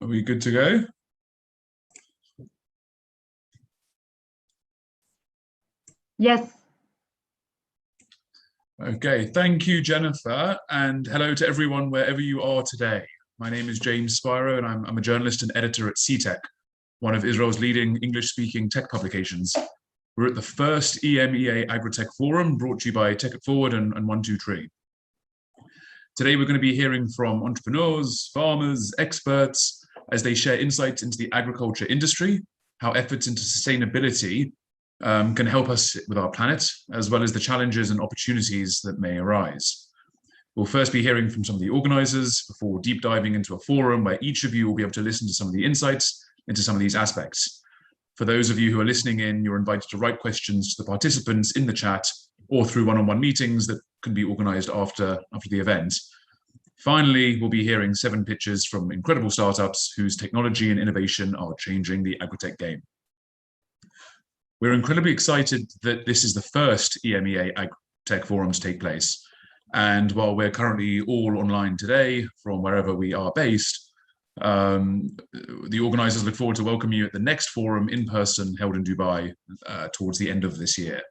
Are we good to go? Yes. Okay, thank you, Jennifer, and hello to everyone wherever you are today. My name is James Spiro, and I'm a journalist and editor at CTech, one of Israel's leading English-speaking tech publications. We're at the first EMEA Agritech Forum, brought to you by Tech It Forward and 123. Today, we're going to be hearing from entrepreneurs, farmers, experts, as they share insights into the agriculture industry, how efforts into sustainability can help us with our planet, as well as the challenges and opportunities that may arise. We'll first be hearing from some of the organizers before deep diving into a forum where each of you will be able to listen to some of the insights into some of these aspects. For those of you who are listening in, you're invited to write questions to the participants in the chat or through one-on-one meetings that can be organized after the event. Finally, we'll be hearing 7 pitches from incredible startups whose technology and innovation are changing the agritech game. We're incredibly excited that this is the first EMEA Agritech Forum to take place. And while we're currently all online today from wherever we are based, the organizers look forward to welcoming you at the next forum in person held in Dubai towards the end of this year.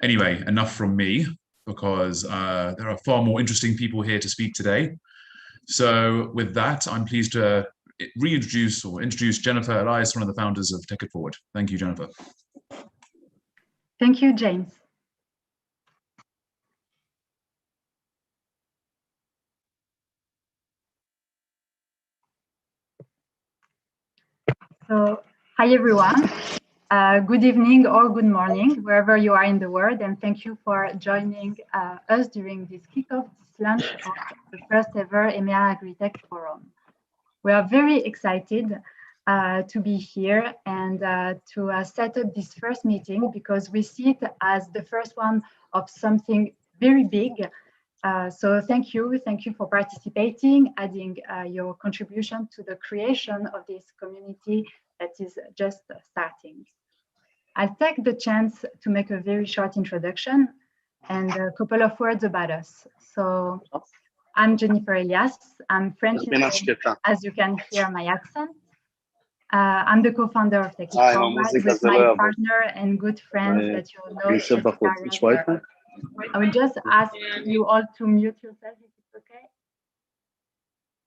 Anyway, enough from me, because there are far more interesting people here to speak today. So with that, I'm pleased to introduce Jennifer Elias, one of the founders of Tech It Forward. Thank you, Jennifer. Thank you, James. So, hi everyone. Good evening or good morning, wherever you are in the world, and thank you for joining us during this kickoff launch of the first ever EMEA Agritech Forum. We are very excited to be here and to set up this first meeting, because we see it as the first one of something very big. So thank you for participating, adding your contribution to the creation of this community that is just starting. I'll take the chance to make a very short introduction and a couple of words about us. So I'm Jennifer Elias. I'm French, as you can hear my accent. I'm the co-founder of Tech It Forward with my partner and good friend that you know. I will just ask you all to mute yourself if it's okay.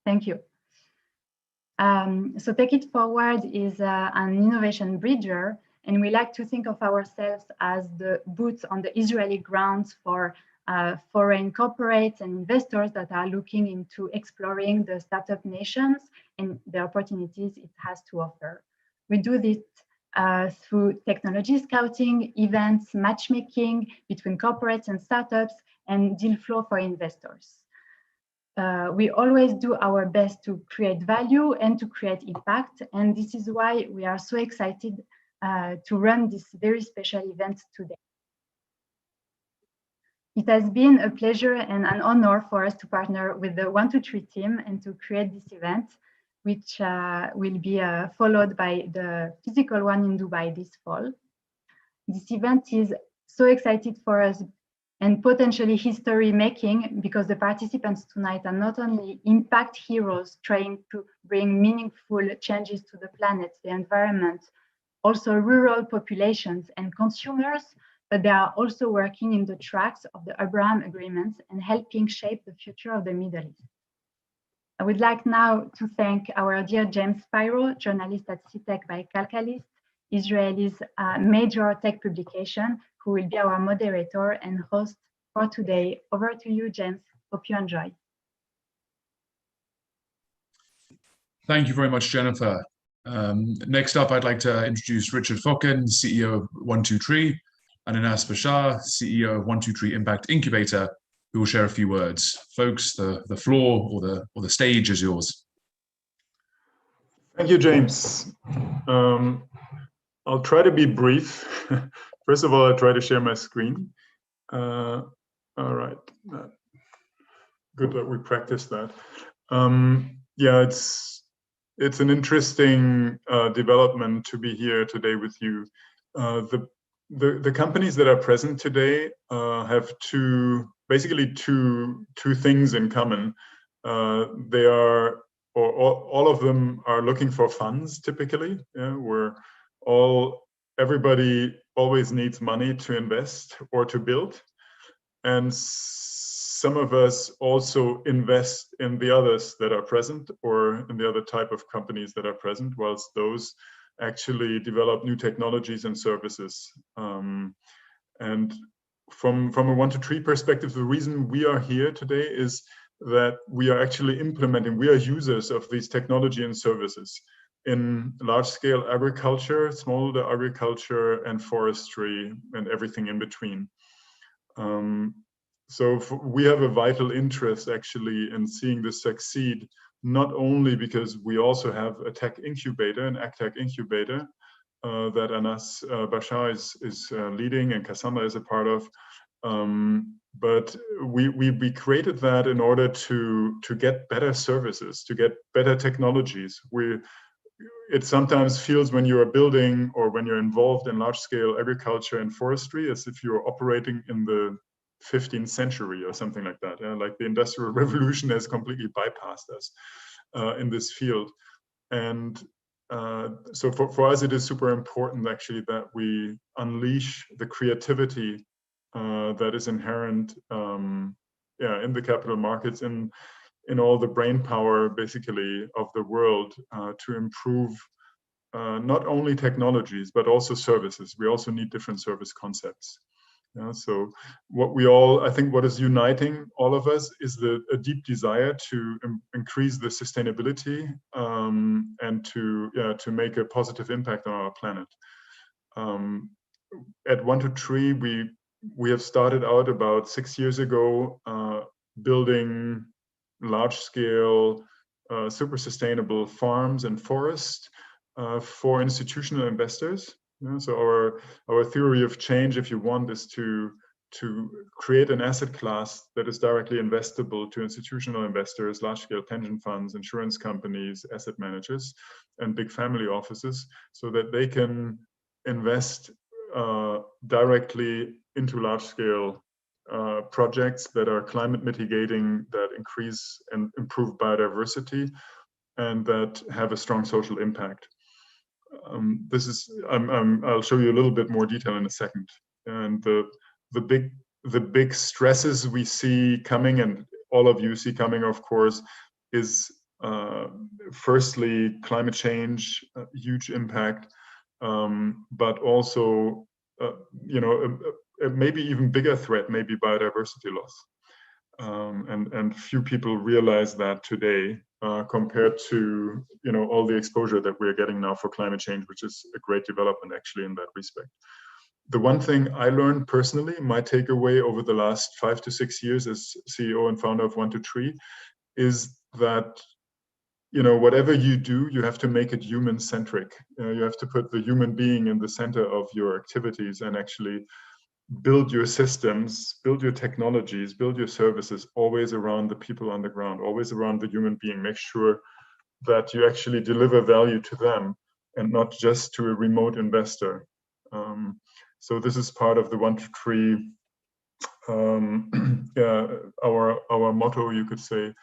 Thank you. So Tech It Forward is an innovation bridger, and we like to think of ourselves as the boots on the Israeli grounds for foreign corporates and investors that are looking into exploring the startup nations and the opportunities it has to offer. We do this through technology scouting, events, matchmaking between corporates and startups, and deal flow for investors. We always do our best to create value and to create impact, and this is why we are so excited to run this very special event today. It has been a pleasure and an honor for us to partner with the 123 team and to create this event, which will be followed by the physical one in Dubai this fall. This event is so excited for us and potentially history making, because the participants tonight are not only impact heroes trying to bring meaningful changes to the planet, the environment, also rural populations and consumers, but they are also working in the tracks of the Abraham Agreements and helping shape the future of the Middle East. I would like now to thank our dear James Spiro, journalist at CTech by Calcalist, Israel's major tech publication, who will be our moderator and host for today. Over to you, James. Hope you enjoy. Thank you very much, Jennifer. Next up, I'd like to introduce Richard Focken, CEO of 123, and Anas Bashar, CEO of 123 Impact Incubator, who will share a few words. Folks, the floor or the stage is yours. Thank you, James. I'll try to be brief. First of all, I'll try to share my screen. All right. Good that we practiced that. Yeah, it's an interesting development to be here today with you. The companies that are present today have basically two things in common. They are or all of them are looking for funds typically, yeah, where everybody always needs money to invest or to build. And some of us also invest in the others that are present, or in the other type of companies that are present, whilst those actually develop new technologies and services. And from a 1 to 3 perspective, the reason we are here today is that we are actually implementing, we are users of these technology and services in large-scale agriculture, smallholder agriculture, and forestry, and everything in between. So we have a vital interest actually in seeing this succeed, not only because we also have a tech incubator, an AgTech incubator, that Anas Bashar is leading and Cassandra is a part of. But we created that in order to get better services, to get better technologies. It sometimes feels when you are building or when you're involved in large-scale agriculture and forestry as if you're operating in the 15th century or something like that. Yeah? Like the Industrial Revolution has completely bypassed us in this field. And so for us, it is super important actually that we unleash the creativity that is inherent in the capital markets, in all the brain power basically of the world to improve not only technologies, but also services. We also need different service concepts. Yeah, so I think what is uniting all of us is a deep desire to increase the sustainability and to make a positive impact on our planet. At 1 to 3, we have started out about 6 years ago building large-scale, super sustainable farms and forests for institutional investors. Yeah, so our theory of change, if you want, is to create an asset class that is directly investable to institutional investors, large-scale pension funds, insurance companies, asset managers, and big family offices, so that they can invest directly into large-scale projects that are climate mitigating, that increase and improve biodiversity, and that have a strong social impact. I'll show you a little bit more detail in a second. And the big stresses we see coming, and all of you see coming, of course, is firstly climate change, huge impact, but also maybe even bigger threat, maybe biodiversity loss. And few people realize that today compared to all the exposure that we're getting now for climate change, which is a great development actually in that respect. The one thing I learned personally, my takeaway over the last 5 to 6 years as CEO and founder of 1 to 3, is that whatever you do, you have to make it human-centric. You have to put the human being in the center of your activities and actually build your systems, build your technologies, build your services always around the people on the ground, always around the human being. Make sure that you actually deliver value to them and not just to a remote investor. So this is part of the 1 to 3, our motto, you could say,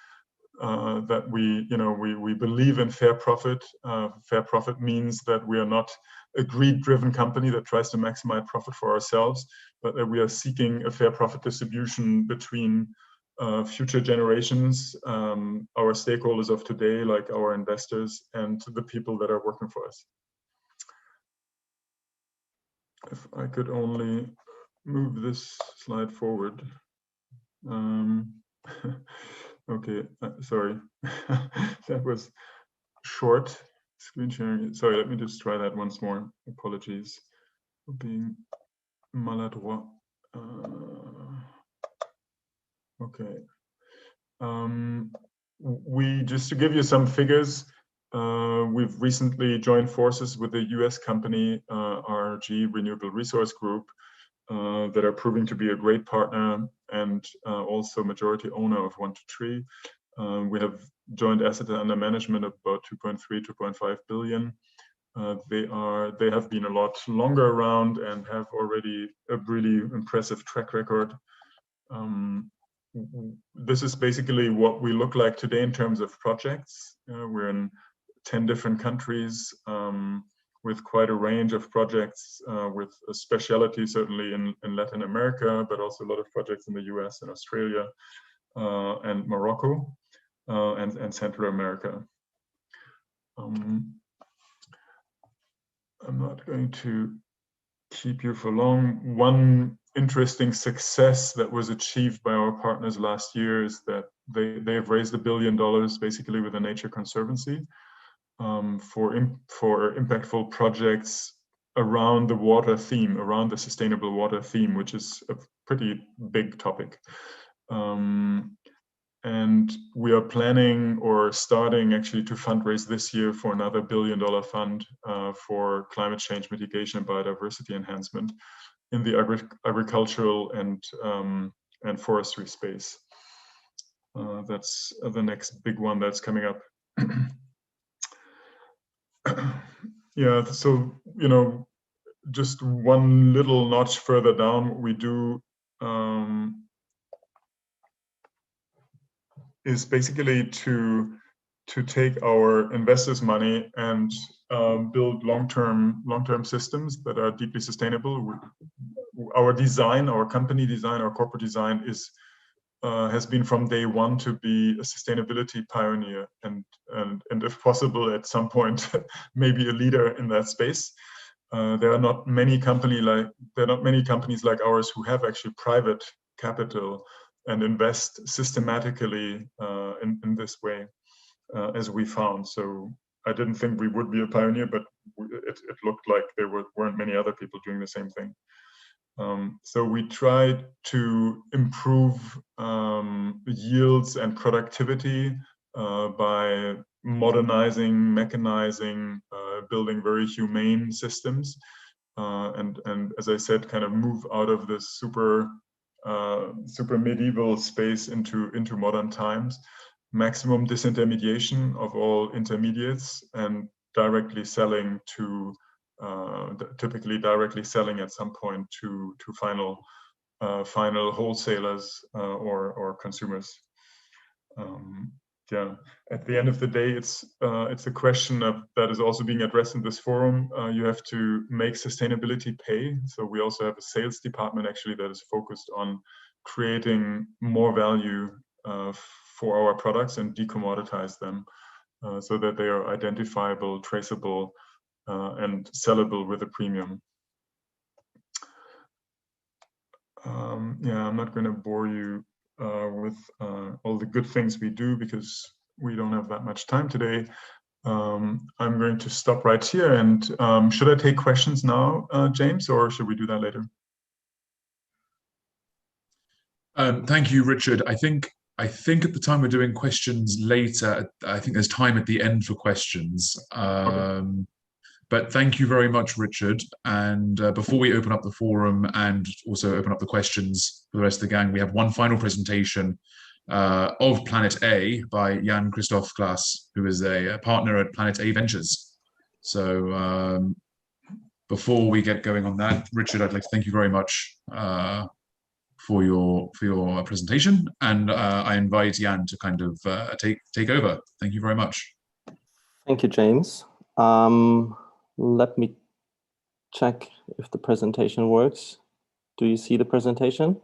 that we believe in fair profit. Fair profit means that we are not a greed-driven company that tries to maximize profit for ourselves, but that we are seeking a fair profit distribution between future generations, our stakeholders of today, like our investors, and the people that are working for us. If I could only move this slide forward. Okay, sorry, that was short screen sharing. Sorry, let me just try that once more. Apologies for being maladroit. Okay. Just to give you some figures, we've recently joined forces with a US company, RG Renewable Resource Group, that are proving to be a great partner and also majority owner of 1 to 3. We have joint assets under management of about 2.3, 2.5 billion. They have been a lot longer around and have already a really impressive track record. this is basically what we look like today in terms of projects. We're in 10 different countries with quite a range of projects, with a specialty certainly in Latin America, but also a lot of projects in the US and Australia and Morocco and Central America. I'm not going to keep you for long. One interesting success that was achieved by our partners last year is that they have raised $1 billion basically with the Nature Conservancy for impactful projects around the water theme, around the sustainable water theme, which is a pretty big topic. And we are planning or starting actually to fundraise this year for another $1 billion fund for climate change mitigation and biodiversity enhancement in the agricultural and forestry space. That's the next big one that's coming up. Yeah, so, you know, just one little notch further down, what we do is basically to take our investors' money and build long-term systems that are deeply sustainable. Our design, our company design, our corporate design has been from day one to be a sustainability pioneer and if possible at some point maybe a leader in that space. There are not many companies like ours who have actually private capital and invest systematically in this way, as we found. So I didn't think we would be a pioneer, but it looked like there weren't many other people doing the same thing. So we tried to improve yields and productivity by modernizing, mechanizing, building very humane systems, and as I said, kind of move out of this super medieval space into modern times. Maximum disintermediation of all intermediates and directly selling to typically directly selling at some point to final wholesalers or consumers. Yeah, at the end of the day, it's a question that is also being addressed in this forum. You have to make sustainability pay. So we also have a sales department actually that is focused on creating more value for our products and decommoditize them so that they are identifiable, traceable, and sellable with a premium. Yeah, I'm not going to bore you with all the good things we do because we don't have that much time today. I'm going to stop right here. And should I take questions now, James, or should we do that later? Thank you, Richard. I think at the time we're doing questions later. I think there's time at the end for questions. Okay. But thank you very much, Richard. And before we open up the forum and also open up the questions for the rest of the gang, we have one final presentation of Planet A by Jan Christoph Glass, who is a partner at Planet A Ventures. So before we get going on that, Richard, I'd like to thank you very much for your presentation, and I invite Jan to kind of take over. Thank you very much. Thank you, James. Let me check if the presentation works. Do you see the presentation?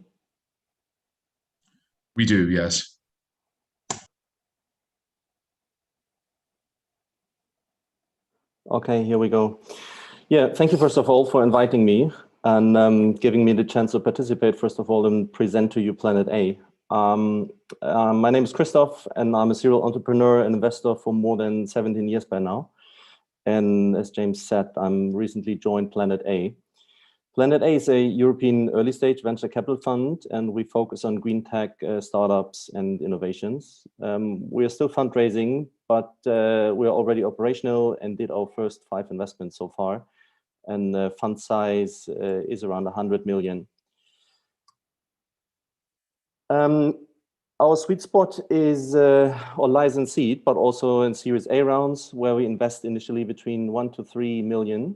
We do, yes. Okay, here we go. Yeah, thank you first of all for inviting me and giving me the chance to participate first of all and present to you Planet A. My name is Christoph and I'm a serial entrepreneur and investor for more than 17 years by now. And as James said, I'm recently joined Planet A. Planet A is a European early stage venture capital fund, and we focus on green tech startups and innovations. We are still fundraising, but we are already operational and did our first 5 investments so far. And the fund size is around 100 million. Our sweet spot is or lies in seed, but also in Series A rounds, where we invest initially between 1 to 3 million.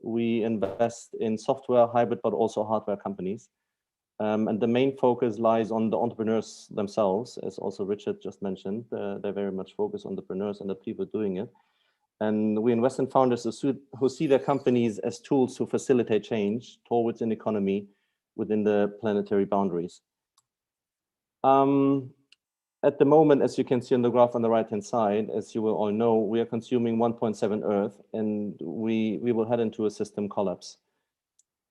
We invest in software, hybrid, but also hardware companies. And the main focus lies on the entrepreneurs themselves, as also Richard just mentioned. They're very much focused on entrepreneurs and the people doing it. And we invest in founders who see their companies as tools to facilitate change towards an economy within the planetary boundaries. At the moment, as you can see on the graph on the right-hand side, as you will all know, we are consuming 1.7 Earth, and we will head into a system collapse.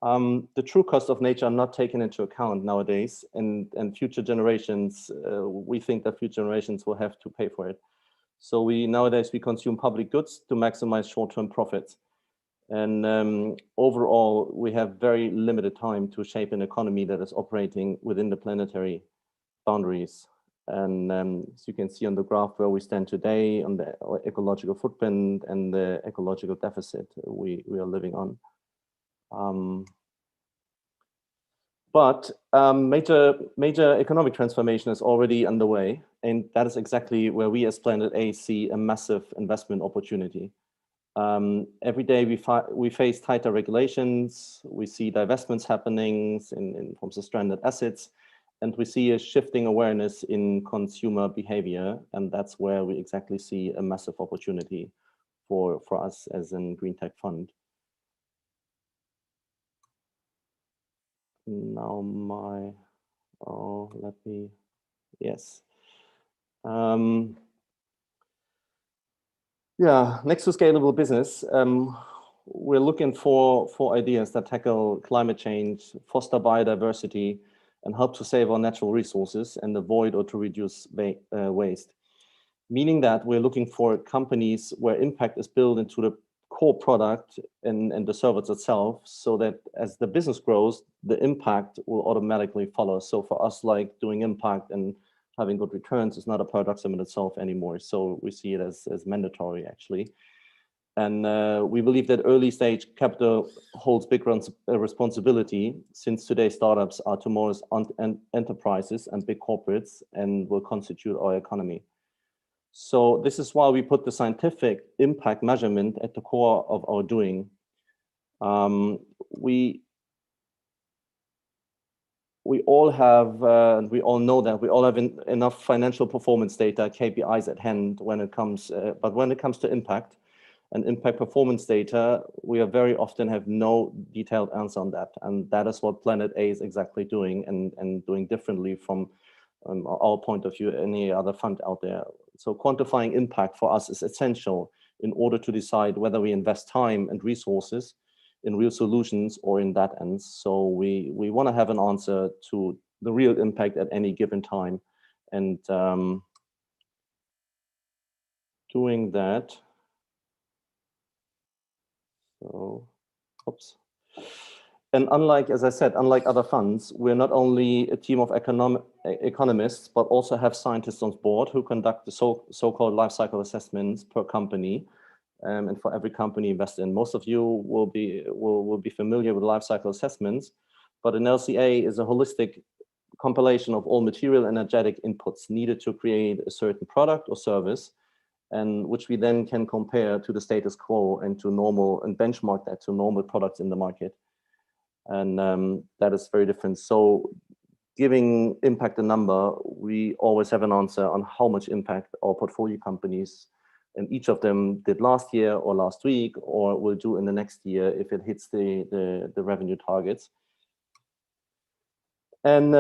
The true cost of nature are not taken into account nowadays, and future generations, we think that future generations will have to pay for it. So nowadays we consume public goods to maximize short-term profits. And overall, we have very limited time to shape an economy that is operating within the planetary boundaries. And as you can see on the graph where we stand today on the ecological footprint and the ecological deficit we are living on. But major economic transformation is already underway, and that is exactly where we as Planet A see a massive investment opportunity. Every day we face tighter regulations, we see divestments happening in forms of stranded assets, and we see a shifting awareness in consumer behavior, and that's where we exactly see a massive opportunity for us as a green tech fund. Now yes. Yeah, next to scalable business, we're looking for ideas that tackle climate change, foster biodiversity, and help to save our natural resources and avoid or to reduce waste. Meaning that we're looking for companies where impact is built into the core product and the service itself, so that as the business grows, the impact will automatically follow. So for us, like doing impact and having good returns is not a paradox in itself anymore. So we see it as mandatory, actually. And we believe that early stage capital holds big responsibility, since today's startups are tomorrow's enterprises and big corporates and will constitute our economy. So this is why we put the scientific impact measurement at the core of our doing. We all have, and we all know that we all have enough financial performance data, KPIs at hand when it comes, but when it comes to impact and impact performance data, we are very often have no detailed answer on that. And that is what Planet A is exactly doing and doing differently from our point of view, any other fund out there. So quantifying impact for us is essential in order to decide whether we invest time and resources in real solutions or in that ends. So we want to have an answer to the real impact at any given time. And doing that, so, oops. And unlike, as I said, unlike other funds, we're not only a team of economists, but also have scientists on board who conduct the so-called life cycle assessments per company. And for every company invested in. Most of you will be familiar with life cycle assessments, but an LCA is a holistic compilation of all material and energetic inputs needed to create a certain product or service, and which we then can compare to the status quo and to normal and benchmark that to normal products in the market. And that is very different. So giving impact a number, we always have an answer on how much impact our portfolio companies and each of them did last year or last week or will do in the next year if it hits the revenue targets. And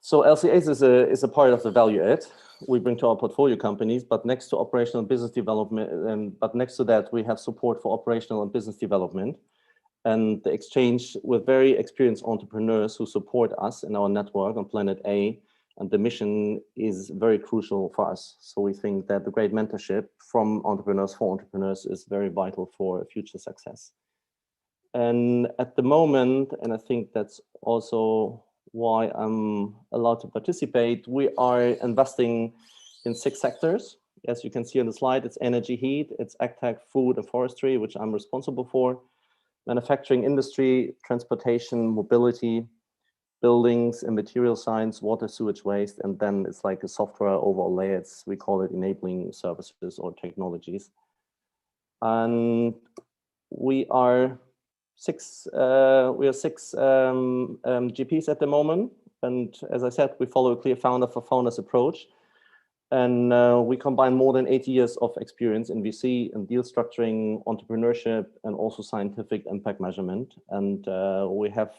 so LCAs is a part of the value add we bring to our portfolio companies, but next to operational business development, but next to that, we have support for operational and business development and the exchange with very experienced entrepreneurs who support us in our network on Planet A. And the mission is very crucial for us. So we think that the great mentorship from entrepreneurs for entrepreneurs is very vital for future success. And at the moment, and I think that's also why I'm allowed to participate, we are investing in 6 sectors. As you can see on the slide, it's energy, heat, it's agtech, food and forestry, which I'm responsible for, manufacturing industry, transportation, mobility, buildings and material science, water, sewage, waste, and then it's like a software overlay. We call it enabling services or technologies. And we are six GPs at the moment. And as I said, we follow a clear founder for founders approach. And we combine more than 80 years of experience in VC and deal structuring, entrepreneurship, and also scientific impact measurement. And we have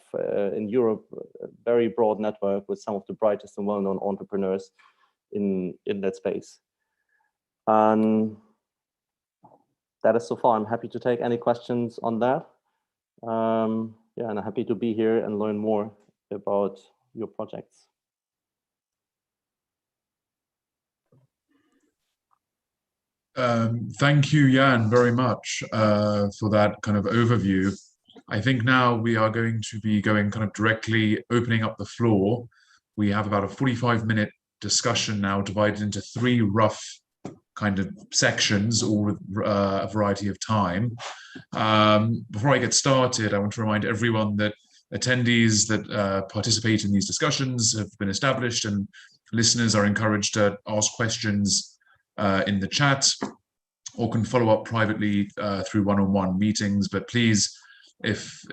in Europe a very broad network with some of the brightest and well-known entrepreneurs in that space. And that is so far. I'm happy to take any questions on that. Yeah, and I'm happy to be here and learn more about your projects. Thank you, Jan, very much for that kind of overview. I think now we are going to be going kind of directly opening up the floor. We have about a 45-minute discussion now divided into 3 rough kind of sections, all with a variety of time. Before I get started, I want to remind everyone that attendees that participate in these discussions have been established, and listeners are encouraged to ask questions in the chat, or can follow up privately through one-on-one meetings. But please, if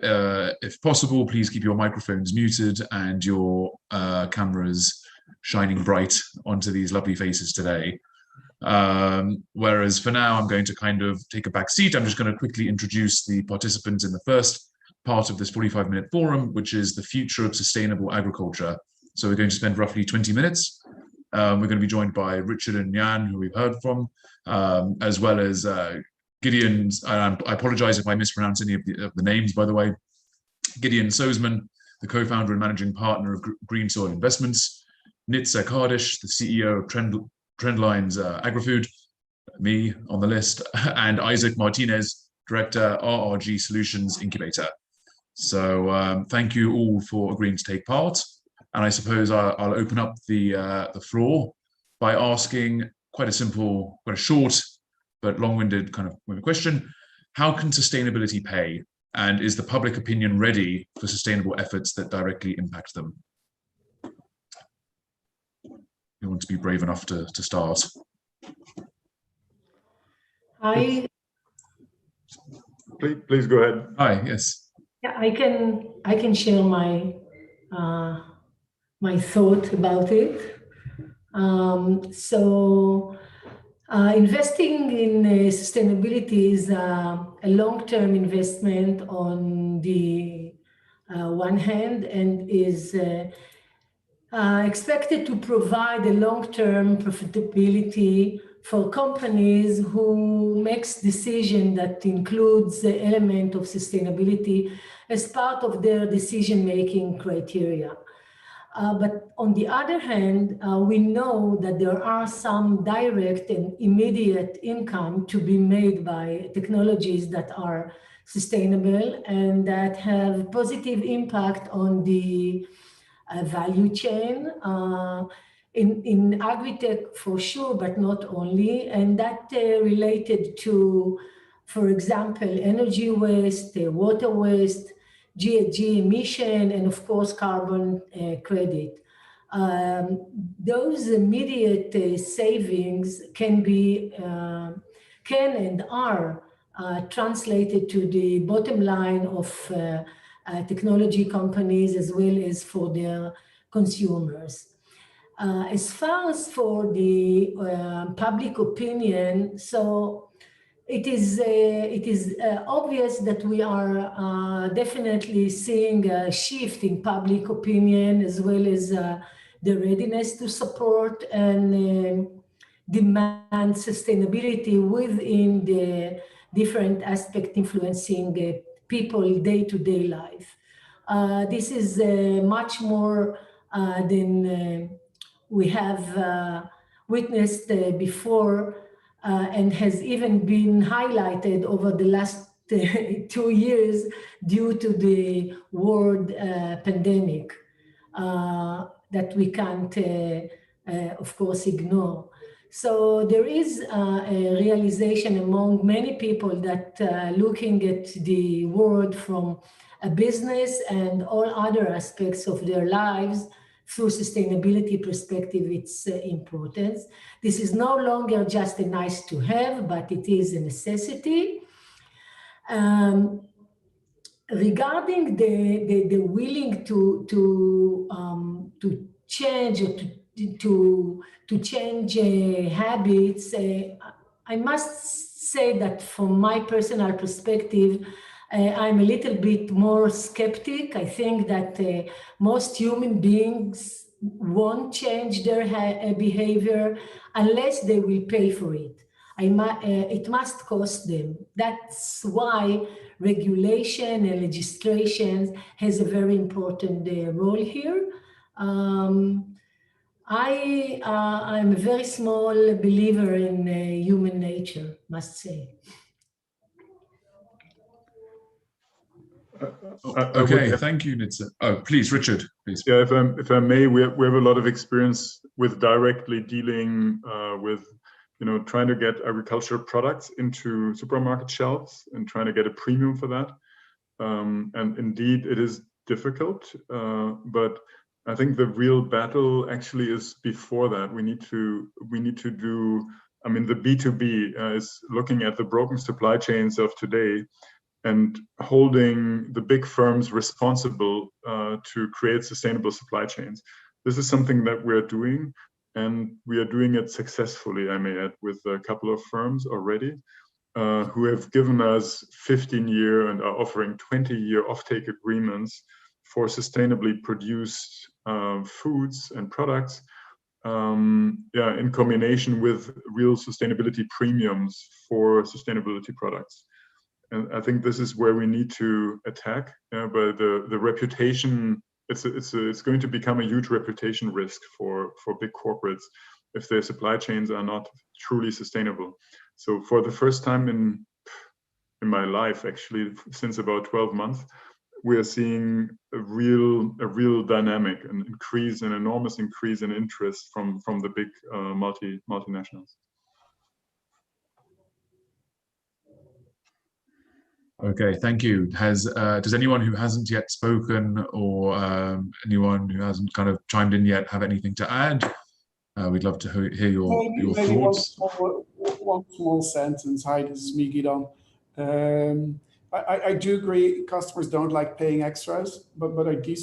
possible, please keep your microphones muted and your cameras shining bright onto these lovely faces today. Whereas for now, I'm going to kind of take a back seat. I'm just going to quickly introduce the participants in the first part of this 45-minute forum, which is the future of sustainable agriculture. So we're going to spend roughly 20 minutes. We're going to be joined by Richard and Jan, who we've heard from, as well as Gideon. I apologize if I mispronounce any of the names, by the way. Gideon Sozman, the co-founder and managing partner of Green Soil Investments. Nitsa Kardish, the CEO of Trendlines Agri-Food, me on the list, and Isaac Martinez, Director, RRG Solutions Incubator. So thank you all for agreeing to take part. And I suppose I'll open up the floor by asking quite a simple, quite a short but long-winded kind of question. How can sustainability pay? And is the public opinion ready for sustainable efforts that directly impact them? You want to be brave enough to start? Hi. Please go ahead. Hi, yes. Yeah, I can share my my thought about it. Investing in sustainability is a long-term investment on the one hand, and is expected to provide a long-term profitability for companies who makes decision that includes the element of sustainability as part of their decision-making criteria. But on the other hand, we know that there are some direct and immediate income to be made by technologies that are sustainable and that have positive impact on the value chain in agri-tech for sure, but not only. And that related to, for example, energy waste, water waste, GHG emission, and of course, carbon credit. Those immediate savings can and are translated to the bottom line of technology companies as well as for their consumers. As far as for the public opinion, so it is obvious that we are definitely seeing a shift in public opinion as well as the readiness to support and demand sustainability within the different aspects influencing people day-to-day life. This is much more than we have witnessed before, and has even been highlighted over the last 2 years due to the world pandemic that we can't, of course, ignore. So there is a realization among many people that looking at the world from a business and all other aspects of their lives through sustainability perspective, its importance. This is no longer just a nice to have, but it is a necessity. regarding the willing to change or to change habits, I must say that from my personal perspective, I'm a little bit more skeptic. I think that most human beings won't change their behavior unless they will pay for it. It must cost them. That's why regulation and legislation has a very important role here. I'm a very small believer in human nature, must say. Okay, thank you, Nitsa. Oh, please, Richard, please. Yeah, if I may, we have a lot of experience with directly dealing with, trying to get agricultural products into supermarket shelves and trying to get a premium for that. And indeed, it is difficult, but I think the real battle actually is before that. We need to do. I mean, the B2B is looking at the broken supply chains of today and holding the big firms responsible to create sustainable supply chains. This is something that we're doing, and we are doing it successfully, I may add, with a couple of firms already who have given us 15-year and are offering 20-year offtake agreements for sustainably produced foods and products, in combination with real sustainability premiums for sustainability products. And I think this is where we need to attack. But the reputation, it's going to become a huge reputation risk for big corporates if their supply chains are not truly sustainable. So for the first time in my life, actually, since about 12 months, we are seeing a real dynamic, an enormous increase in interest from the big multinationals. Okay, thank you. Does anyone who hasn't yet spoken or anyone who hasn't kind of chimed in yet have anything to add? We'd love to hear your thoughts. One small sentence. Hi, this is me, Gidon. I do agree customers don't like paying extras, but I do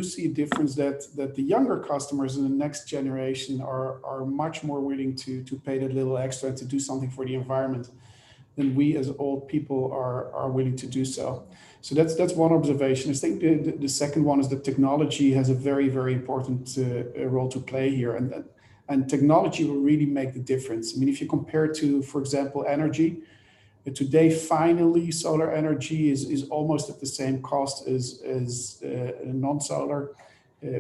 see a difference that the younger customers in the next generation are much more willing to pay that little extra to do something for the environment than we as old people are willing to do so. So that's one observation. I think the second one is that technology has a very, very important role to play here, and technology will really make the difference. I mean, if you compare to, for example, energy, today finally solar energy is almost at the same cost as non-solar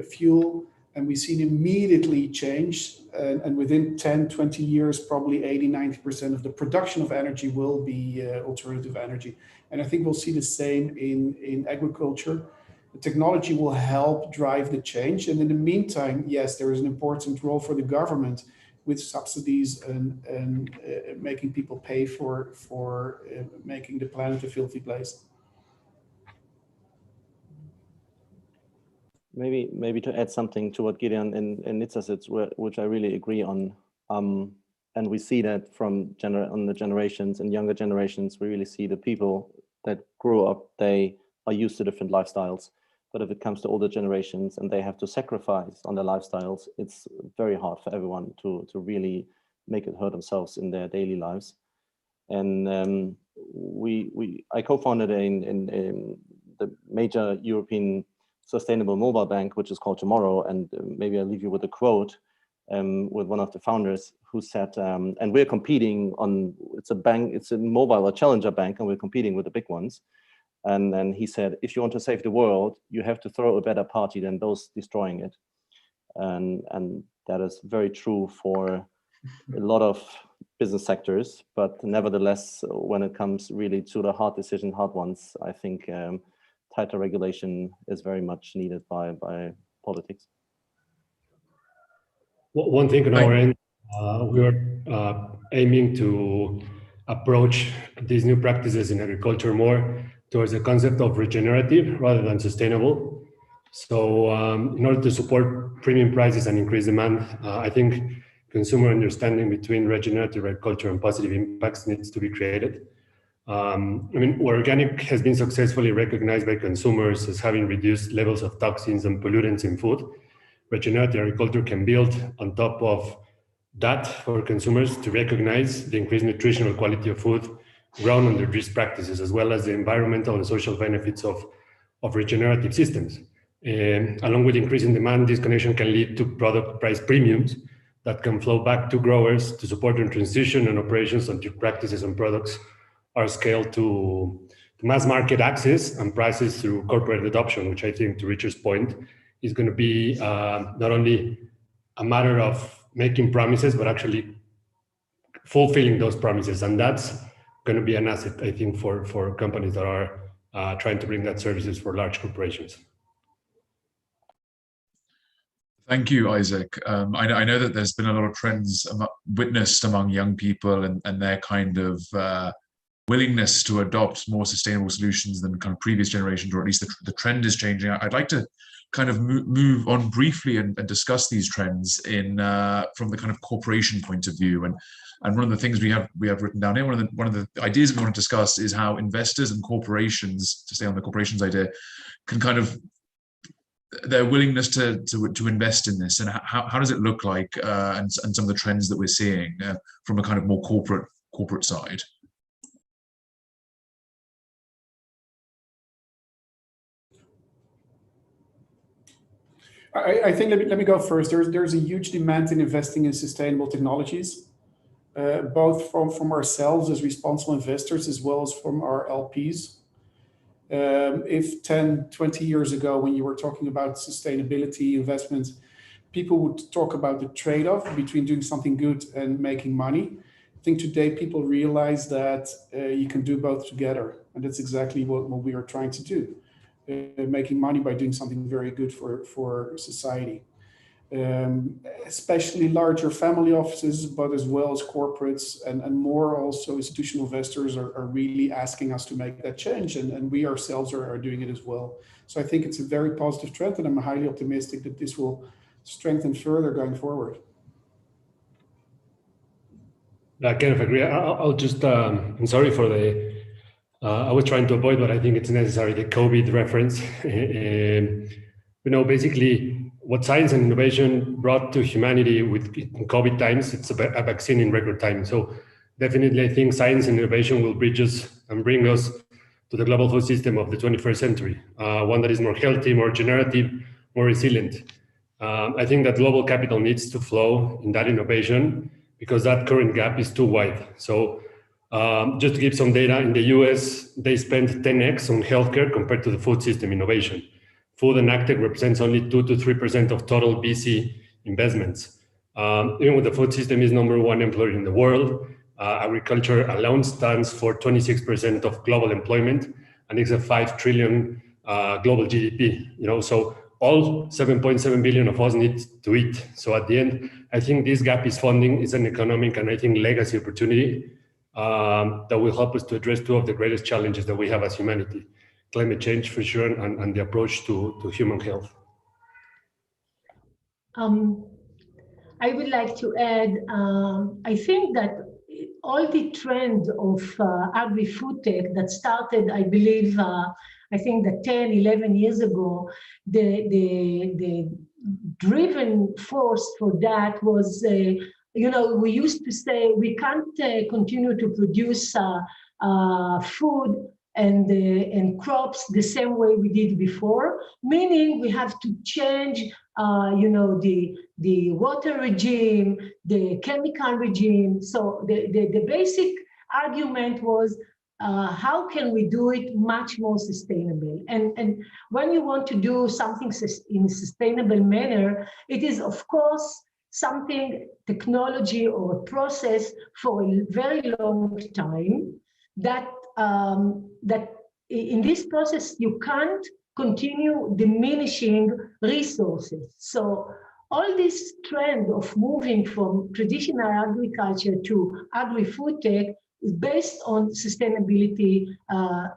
fuel. And we've seen immediately change, and within 10, 20 years, probably 80-90% of the production of energy will be alternative energy. And I think we'll see the same in agriculture. The technology will help drive the change. And in the meantime, yes, there is an important role for the government with subsidies and making people pay for making the planet a filthy place. Maybe to add something to what Gideon and Nitsa said, which I really agree on, and we see that from on the generations and younger generations, we really see the people that grew up, they are used to different lifestyles. But if it comes to older generations and they have to sacrifice on their lifestyles, it's very hard for everyone to really make it hurt themselves in their daily lives. And I co-founded in the major European sustainable mobile bank, which is called Tomorrow. And maybe I'll leave you with a quote with one of the founders who said, and we're competing on, it's a mobile, a challenger bank, and we're competing with the big ones. And then he said, if you want to save the world, you have to throw a better party than those destroying it. And that is very true for a lot of business sectors. But nevertheless, when it comes really to the hard ones, I think tighter regulation is very much needed by politics. One thing on our end, we are aiming to approach these new practices in agriculture more towards the concept of regenerative rather than sustainable. So in order to support premium prices and increase demand, I think consumer understanding between regenerative agriculture and positive impacts needs to be created. I mean, where organic has been successfully recognized by consumers as having reduced levels of toxins and pollutants in food, regenerative agriculture can build on top of that for consumers to recognize the increased nutritional quality of food grown under these practices, as well as the environmental and social benefits of regenerative systems. Along with increasing demand, this connection can lead to product price premiums that can flow back to growers to support their transition and operations until practices and products are scaled to mass market access and prices through corporate adoption, which I think, to Richard's point, is going to be not only a matter of making promises, but actually fulfilling those promises. And that's going to be an asset, I think, for companies that are trying to bring that services for large corporations. Thank you, Isaac. I know that there's been a lot of trends witnessed among young people and their kind of willingness to adopt more sustainable solutions than kind of previous generations, or at least the trend is changing. I'd like to kind of move on briefly and discuss these trends from the kind of corporation point of view. And one of the things we have written down here, one of the ideas we want to discuss is how investors and corporations, to stay on the corporations idea, can kind of their willingness to invest in this, and how does it look like, and some of the trends that we're seeing from a kind of more corporate side. I think let me go first. There's a huge demand in investing in sustainable technologies, both from ourselves as responsible investors as well as from our LPs. If 10, 20 years ago, when you were talking about sustainability investments, people would talk about the trade-off between doing something good and making money. I think today people realize that you can do both together, and that's exactly what we are trying to do. Making money by doing something very good for society. Especially larger family offices, but as well as corporates and more also institutional investors are really asking us to make that change, and we ourselves are doing it as well. So I think it's a very positive trend, and I'm highly optimistic that this will strengthen further going forward. I kind of agree. I'll just, I'm sorry for the, I was trying to avoid, but I think it's necessary, the COVID reference. Basically what science and innovation brought to humanity with COVID times, it's a vaccine in record time. So definitely I think science and innovation will bridge us and bring us to the global food system of the 21st century, one that is more healthy, more regenerative, more resilient. I think that global capital needs to flow in that innovation because that current gap is too wide. So just to give some data, in the US, they spend 10x on healthcare compared to the food system innovation. Food and agtech represents only 2 to 3% of total BC investments. Even with the food system is #1 employer in the world, agriculture alone stands for 26% of global employment, and it's a 5 trillion global GDP. So all 7.7 billion of us need to eat. So at the end, I think this gap is funding, is an economic and I think legacy opportunity that will help us to address two of the greatest challenges that we have as humanity: climate change for sure, and the approach to human health. I would like to add, I think that all the trend of agri-food tech that started, I believe, I think that 10, 11 years ago, the driven force for that was, we used to say we can't continue to produce food and crops the same way we did before, meaning we have to change the water regime, the chemical regime. So the basic argument was how can we do it much more sustainable? And when you want to do something in a sustainable manner, it is of course something, technology or a process for a very long time that in this process you can't continue diminishing resources. So all this trend of moving from traditional agriculture to agri-food tech is based on sustainability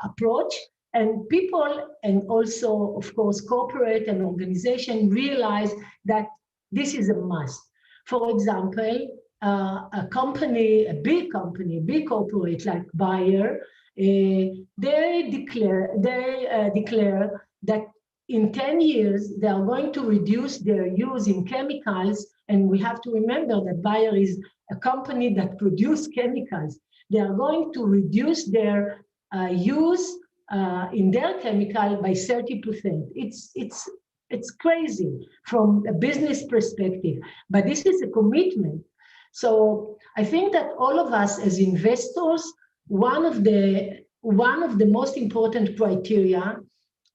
approach, and people, and also of course corporate and organization, realize that this is a must. For example, a company, a big corporate like Bayer, they declare that in 10 years, they are going to reduce their use in chemicals. And we have to remember that Bayer is a company that produces chemicals. They are going to reduce their use in their chemical by 30%. It's crazy from a business perspective, but this is a commitment. So I think that all of us as investors, one of the most important criteria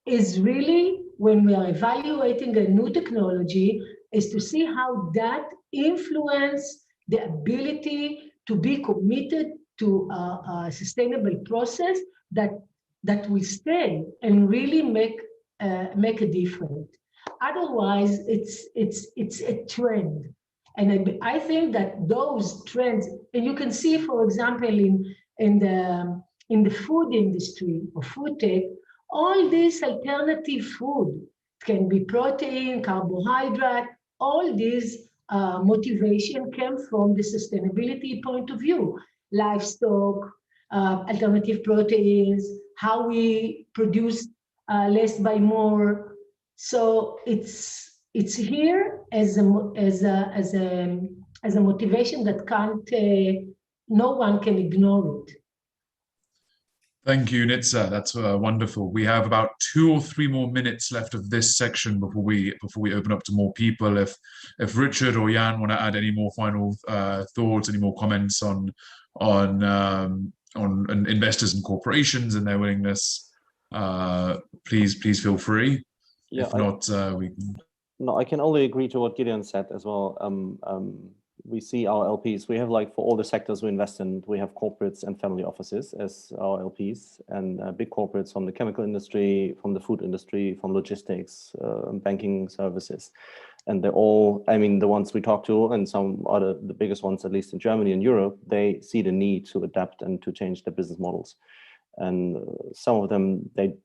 is really when we are evaluating a new technology is to see how that influences the ability to be committed to a sustainable process that will stay and really make a difference. Otherwise, it's a trend. And I think that those trends, and you can see, for example, in the food industry or food tech, all this alternative food can be protein, carbohydrate, all these motivation came from the sustainability point of view. Livestock, alternative proteins, how we produce less by more. So it's here as a motivation that no one can ignore it. Thank you, Nitsa. That's wonderful. We have about 2 or 3 more minutes left of this section before we open up to more people. If Richard or Jan want to add any more final thoughts, any more comments on investors and corporations and their willingness, please feel free. Yeah, if not, we can. No, I can only agree to what Gideon said as well. We see our LPs, we have, like, for all the sectors we invest in, we have corporates and family offices as our LPs, and big corporates from the chemical industry, from the food industry, from logistics, banking services. And they're all, I mean, the ones we talk to, and some are the biggest ones, at least in Germany and Europe, they see the need to adapt and to change their business models. And some of them, they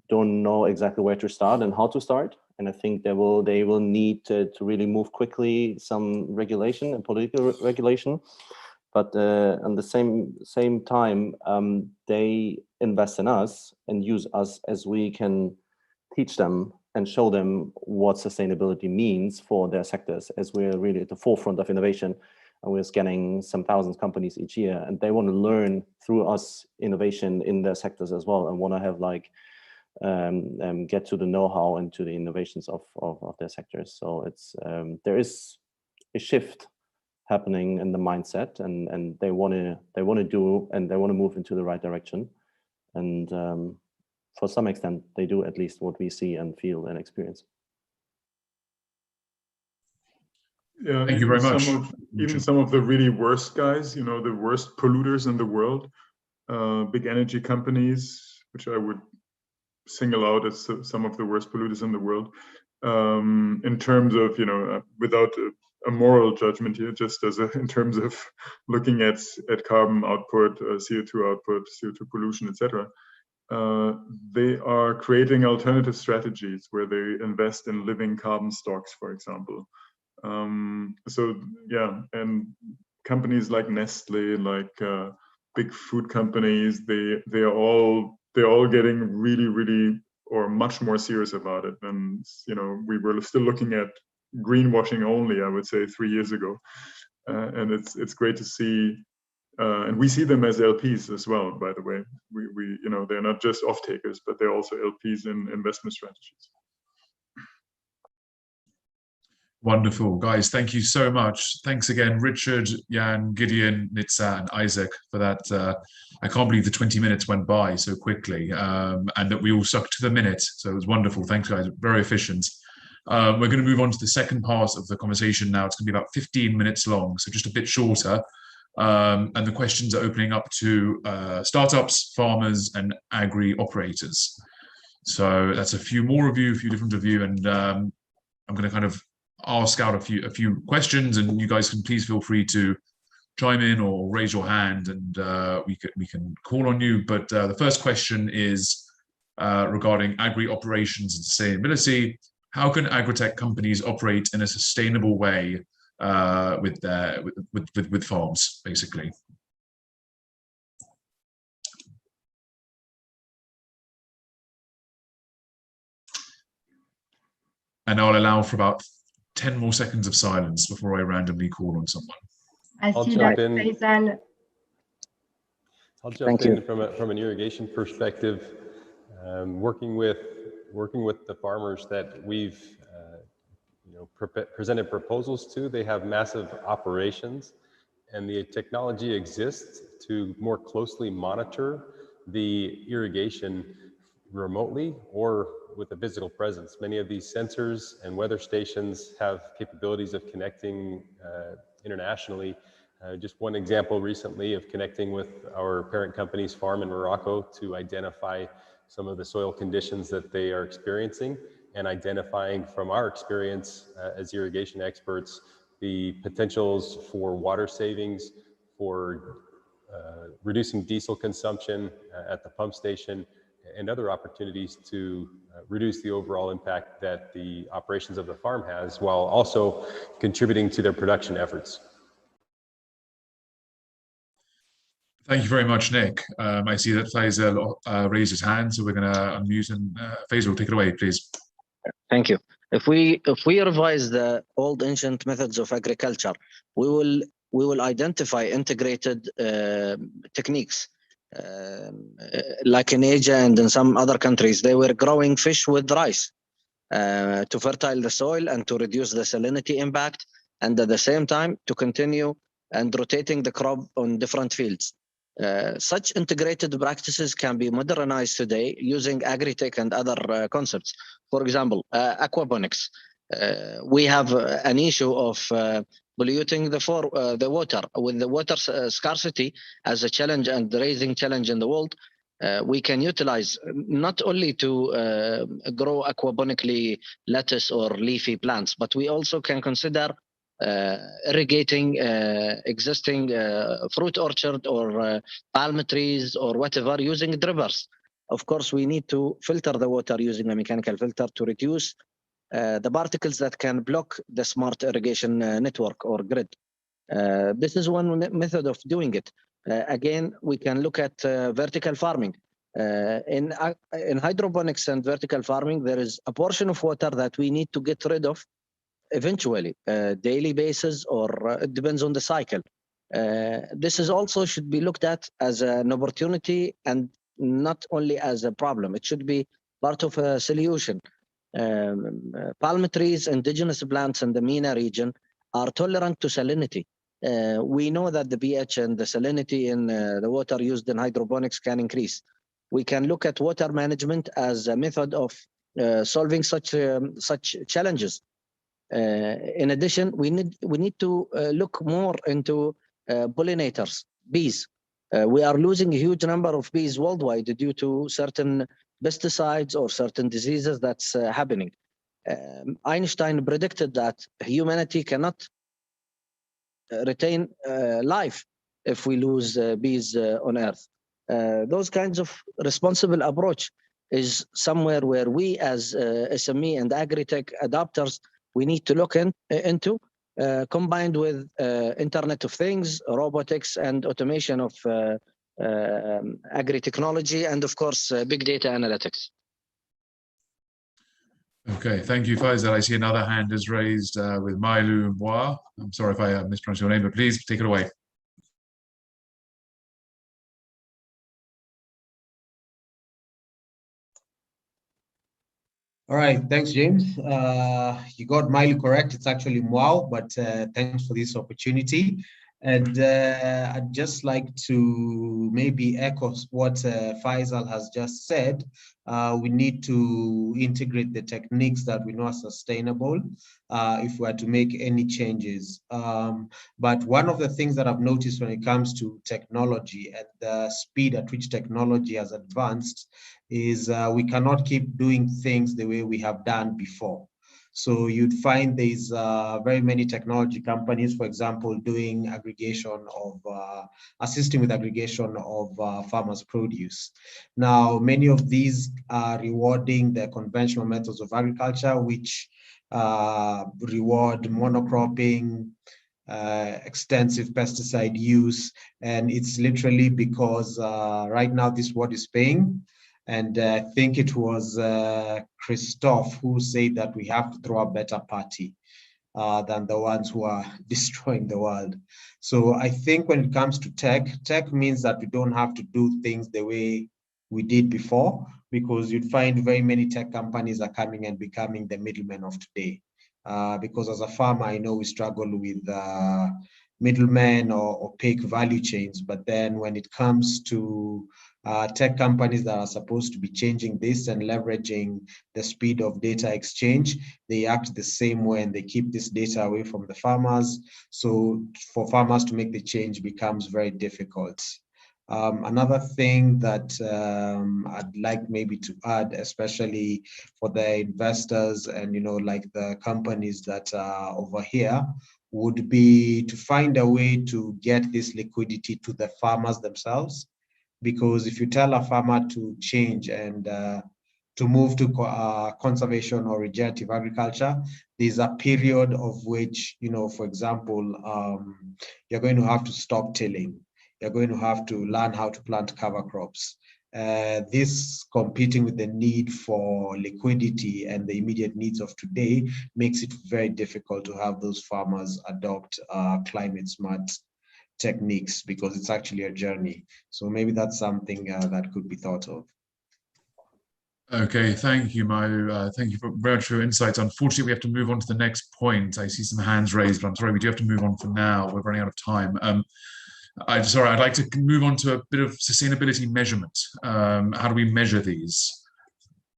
don't know exactly where to start and how to start. And I think they will need to really move quickly, some regulation and political regulation. But at the same time, they invest in us and use us as we can teach them and show them what sustainability means for their sectors, as we're really at the forefront of innovation. And we're scanning some thousands of companies each year, and they want to learn through us innovation in their sectors as well, and want to have, like, get to the know-how and to the innovations of their sectors. So it's there is a shift happening in the mindset, and they want to do, and they want to move into the right direction. And for some extent, they do, at least what we see and feel and experience. Yeah, thank you very much. Even some of the really worst guys, you know, the worst polluters in the world, big energy companies, which I would single out as some of the worst polluters in the world, in terms of, you know, without a moral judgment here, just as in terms of looking at carbon output, CO2 output, CO2 pollution, etc. They are creating alternative strategies where they invest in living carbon stocks, for example. So yeah, and companies like Nestle, like big food companies, they're all getting really or much more serious about it. And, you know, we were still looking at greenwashing only, I would say, 3 years ago. And it's great to see, and we see them as LPs as well, by the way. We you know, they're not just off-takers, but they're also LPs in investment strategies. Wonderful, guys. Thank you so much. Thanks again, Richard, Jan, Gideon, Nitsa, and Isaac, for that. I can't believe the 20 minutes went by so quickly, and that we all stuck to the minute. So it was wonderful. Thanks, guys. Very efficient. We're going to move on to the second part of the conversation now. It's going to be about 15 minutes long, so just a bit shorter. And the questions are opening up to startups, farmers, and agri-operators. So that's a few different of you, and I'm going to kind of ask out a few questions, and you guys can please feel free to chime in or raise your hand, and we can call on you. But the first question is regarding agri operations and sustainability. How can agritech companies operate in a sustainable way with farms, basically? And I'll allow for about 10 more seconds of silence before I randomly call on someone. I'll jump in. Faisal. I'll jump in from an irrigation perspective. Working with the farmers that we've presented proposals to, they have massive operations, and the technology exists to more closely monitor the irrigation remotely or with a physical presence. Many of these sensors and weather stations have capabilities of connecting internationally. Just one example recently of connecting with our parent company's farm in Morocco to identify some of the soil conditions that they are experiencing, and identifying from our experience as irrigation experts the potentials for water savings, for reducing diesel consumption at the pump station, and other opportunities to reduce the overall impact that the operations of the farm has, while also contributing to their production efforts. Thank you very much, Nick. I see that Faisal raised his hand, so we're going to unmute, and Faisal, take it away, please. Thank you. If we revise the old ancient methods of agriculture, we will identify integrated techniques. Like in Asia and in some other countries, they were growing fish with rice to fertile the soil and to reduce the salinity impact, and at the same time to continue and rotating the crop on different fields. Such integrated practices can be modernized today using agritech and other concepts. For example, aquaponics. We have an issue of polluting the water. With the water scarcity as a challenge and the raising challenge in the world, we can utilize not only to grow aquaponically lettuce or leafy plants, but we also can consider irrigating existing fruit orchard or palm trees or whatever using drippers. Of course, we need to filter the water using a mechanical filter to reduce the particles that can block the smart irrigation network or grid. This is one method of doing it. Again, we can look at vertical farming. In hydroponics and vertical farming, there is a portion of water that we need to get rid of eventually, daily basis, or it depends on the cycle. This is also should be looked at as an opportunity and not only as a problem. It should be part of a solution. Palm trees, indigenous plants in the MENA region are tolerant to salinity. We know that the pH and the salinity in the water used in hydroponics can increase. We can look at water management as a method of solving such challenges. In addition, we need to look more into pollinators, bees. We are losing a huge number of bees worldwide due to certain pesticides or certain diseases that's happening. Einstein predicted that humanity cannot retain life if we lose bees on Earth. Those kinds of responsible approach is somewhere where we as SME and agri-tech adopters, we need to look into, combined with Internet of Things, robotics, and automation of agri-technology, and of course, big data analytics. Okay, thank you, Faisal. I see another hand is raised with Mailu Mwa. I'm sorry if I mispronounced your name, but please take it away. All right, thanks, James. You got Mailu correct. It's actually Mwao, but thanks for this opportunity. And I'd just like to maybe echo what Faisal has just said. We need to integrate the techniques that we know are sustainable if we are to make any changes. But one of the things that I've noticed when it comes to technology and the speed at which technology has advanced is we cannot keep doing things the way we have done before. So you'd find there's very many technology companies, for example, doing aggregation of, assisting with aggregation of farmers' produce. Now, many of these are rewarding the conventional methods of agriculture, which reward monocropping, extensive pesticide use, and it's literally because right now this is what is paying. And I think it was Christophe who said that we have to throw a better party than the ones who are destroying the world. So I think when it comes to tech means that we don't have to do things the way we did before, because you'd find very many tech companies are coming and becoming the middlemen of today. Because as a farmer, I know we struggle with middlemen or opaque value chains, but then when it comes to tech companies that are supposed to be changing this and leveraging the speed of data exchange, they act the same way and they keep this data away from the farmers. So for farmers to make the change becomes very difficult. Another thing that I'd like maybe to add, especially for the investors and, you know, like the companies that are over here, would be to find a way to get this liquidity to the farmers themselves. Because if you tell a farmer to change and to move to conservation or regenerative agriculture, there's a period of which, you know, for example, you're going to have to stop tilling. You're going to have to learn how to plant cover crops. This competing with the need for liquidity and the immediate needs of today makes it very difficult to have those farmers adopt climate smart techniques, because it's actually a journey. So maybe that's something that could be thought of. Okay, thank you, Mayu. Thank you very much for your insights. Unfortunately, we have to move on to the next point. I see some hands raised, but I'm sorry, we do have to move on for now. We're running out of time. I'd like to move on to a bit of sustainability measurement. How do we measure these?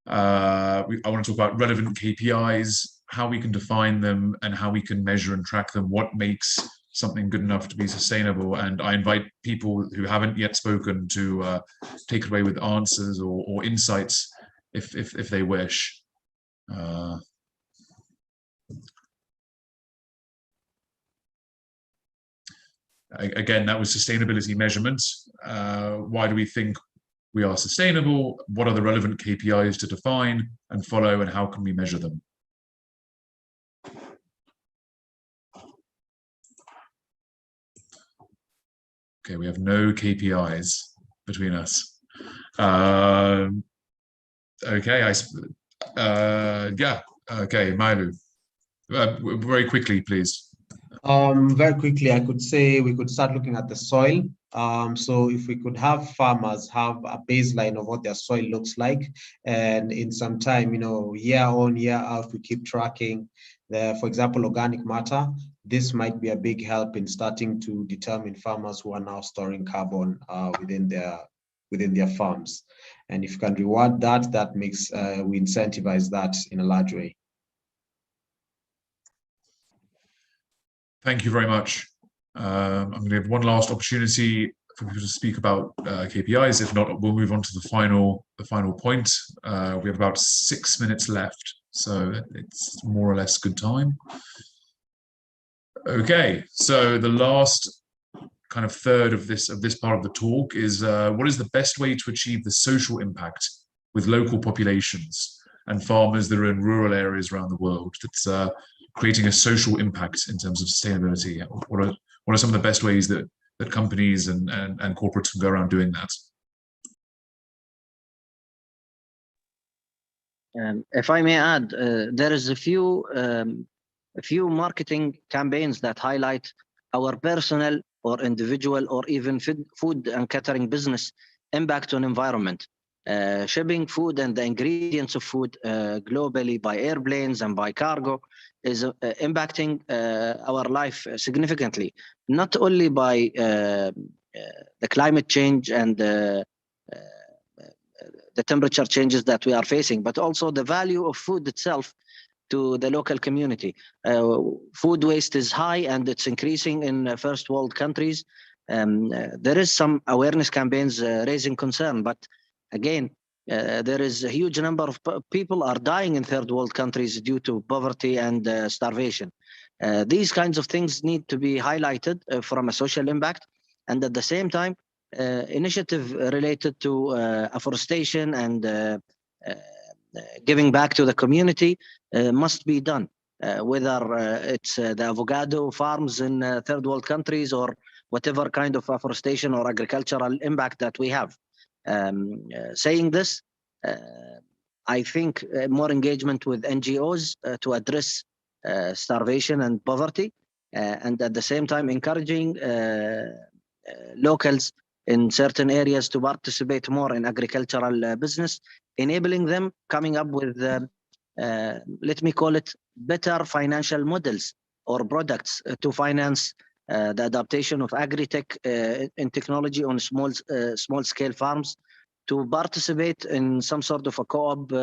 I want to talk about relevant KPIs, how we can define them, and how we can measure and track them, what makes something good enough to be sustainable. And I invite people who haven't yet spoken to take away with answers or insights if they wish. Again, that was sustainability measurements. Why do we think we are sustainable? What are the relevant KPIs to define and follow, and how can we measure them? Okay, we have no KPIs between us. Okay, yeah, okay, Mailu. Very quickly, please. Very quickly, I could say we could start looking at the soil. So if we could have farmers have a baseline of what their soil looks like, and in some time, you know, year on, year out, we keep tracking for example, organic matter. This might be a big help in starting to determine farmers who are now storing carbon within their farms. And if you can reward that, that makes we incentivize that in a large way. Thank you very much. I'm going to have one last opportunity for people to speak about KPIs. If not, we'll move on to the final point. We have about 6 minutes left, so it's more or less good time. Okay, so the last kind of third of this part of the talk is what is the best way to achieve the social impact with local populations and farmers that are in rural areas around the world? That's creating a social impact in terms of sustainability. What are some of the best ways that companies and corporates can go around doing that? If I may add, there is a few marketing campaigns that highlight our personal or individual or even food and catering business impact on environment. Shipping food and the ingredients of food globally by airplanes and by cargo is impacting our life significantly, not only by the climate change and the temperature changes that we are facing, but also the value of food itself to the local community. Food waste is high and it's increasing in first world countries. There is some awareness campaigns raising concern, but again, there is a huge number of people are dying in third world countries due to poverty and starvation. These kinds of things need to be highlighted from a social impact, and at the same time, initiative related to afforestation and giving back to the community must be done, whether it's the avocado farms in third world countries or whatever kind of afforestation or agricultural impact that we have. Saying this, I think more engagement with NGOs to address starvation and poverty, and at the same time encouraging locals in certain areas to participate more in agricultural business, enabling them coming up with, let me call it, better financial models or products to finance the adaptation of agri-tech and technology on small scale farms, to participate in some sort of a co-op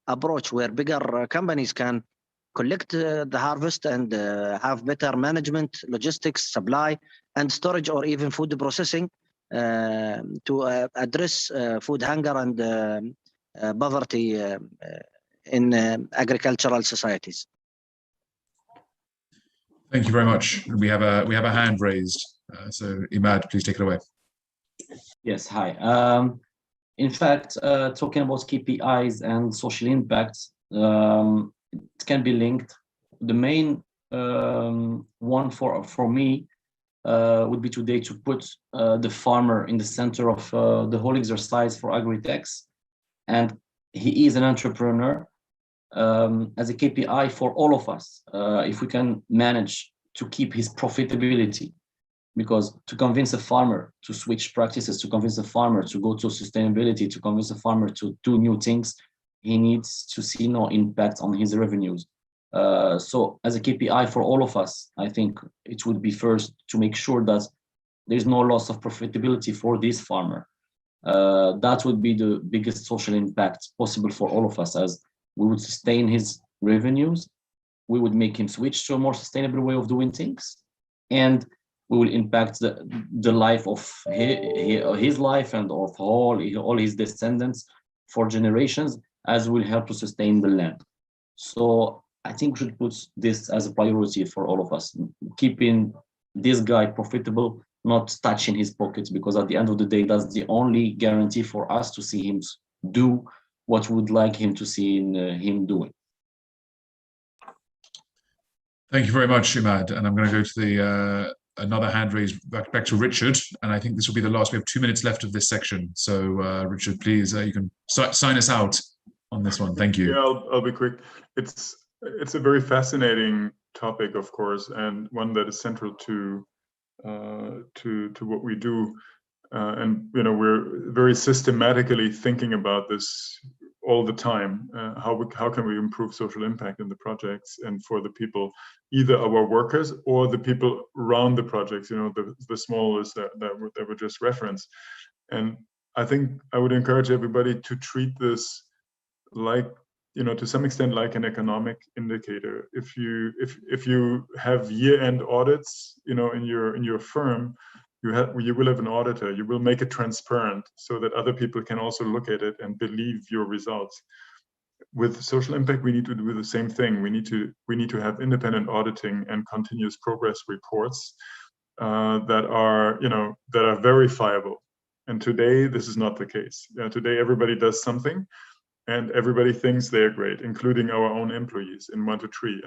approach where bigger companies can collect the harvest and have better management, logistics, supply, and storage, or even food processing to address food hunger and poverty in agricultural societies. Thank you very much. We have a hand raised. So Imad, please take it away. Yes, hi. In fact, talking about KPIs and social impacts, it can be linked. The main one for me would be today to put the farmer in the center of the whole exercise for agri-techs. And he is an entrepreneur as a KPI for all of us. If we can manage to keep his profitability, because to convince a farmer to switch practices, to convince a farmer to go to sustainability, to convince a farmer to do new things, he needs to see no impact on his revenues. So as a KPI for all of us, I think it would be first to make sure that there's no loss of profitability for this farmer. That would be the biggest social impact possible for all of us, as we would sustain his revenues, we would make him switch to a more sustainable way of doing things, and we will impact the life of his life and of all his descendants for generations, as will help to sustain the land. So I think we should put this as a priority for all of us, keeping this guy profitable, not touching his pockets, because at the end of the day, that's the only guarantee for us to see him do what we would like him to see him doing. Thank you very much, Imad. And I'm going to go to the another hand raised back to Richard, and I think this will be the last. We have 2 minutes left of this section, so Richard, please, you can sign us out on this one. Thank you. Yeah, I'll be quick. It's a very fascinating topic, of course, and one that is central to what we do, and we're very systematically thinking about this all the time. How can we improve social impact in the projects and for the people, either our workers or the people around the projects, the smallest that were just referenced. And I think I would encourage everybody to treat this like, to some extent, like an economic indicator. If you have year-end audits, in your firm, you will have an auditor. You will make it transparent so that other people can also look at it and believe your results. With social impact, we need to do the same thing. We need to have independent auditing and continuous progress reports that are verifiable. And today, this is not the case. Today, everybody does something, and everybody thinks they're great, including our own employees in 1 to 3.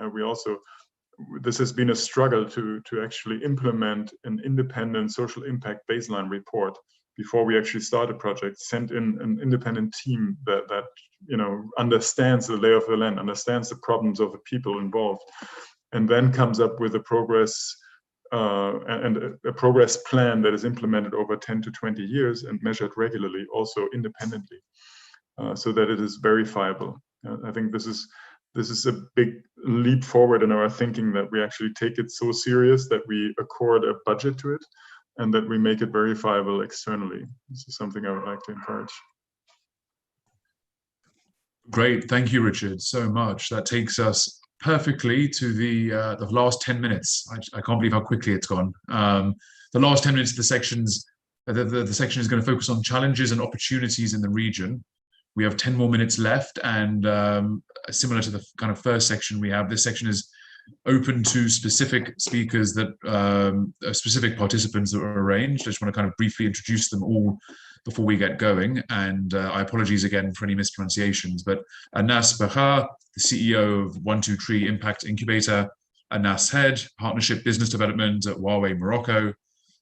This has been a struggle to actually implement an independent social impact baseline report before we actually start a project, send in an independent team that understands the lay of the land, understands the problems of the people involved, and then comes up with a progress and a progress plan that is implemented over 10 to 20 years and measured regularly, also independently, so that it is verifiable. I think this is a big leap forward in our thinking, that we actually take it so serious that we accord a budget to it and that we make it verifiable externally. This is something I would like to encourage. Great, thank you, Richard, so much. That takes us perfectly to the last 10 minutes. I can't believe how quickly it's gone. The last 10 minutes of the sections, the section is going to focus on challenges and opportunities in the region. We have 10 more minutes left, and similar to the kind of first section we have, this section is open to specific speakers that specific participants that were arranged. I just want to kind of briefly introduce them all before we get going, and I apologize again for any mispronunciations, but Anas Bahar, the CEO of 123 Impact Incubator, Anas Head, Partnership Business Development at Huawei Morocco,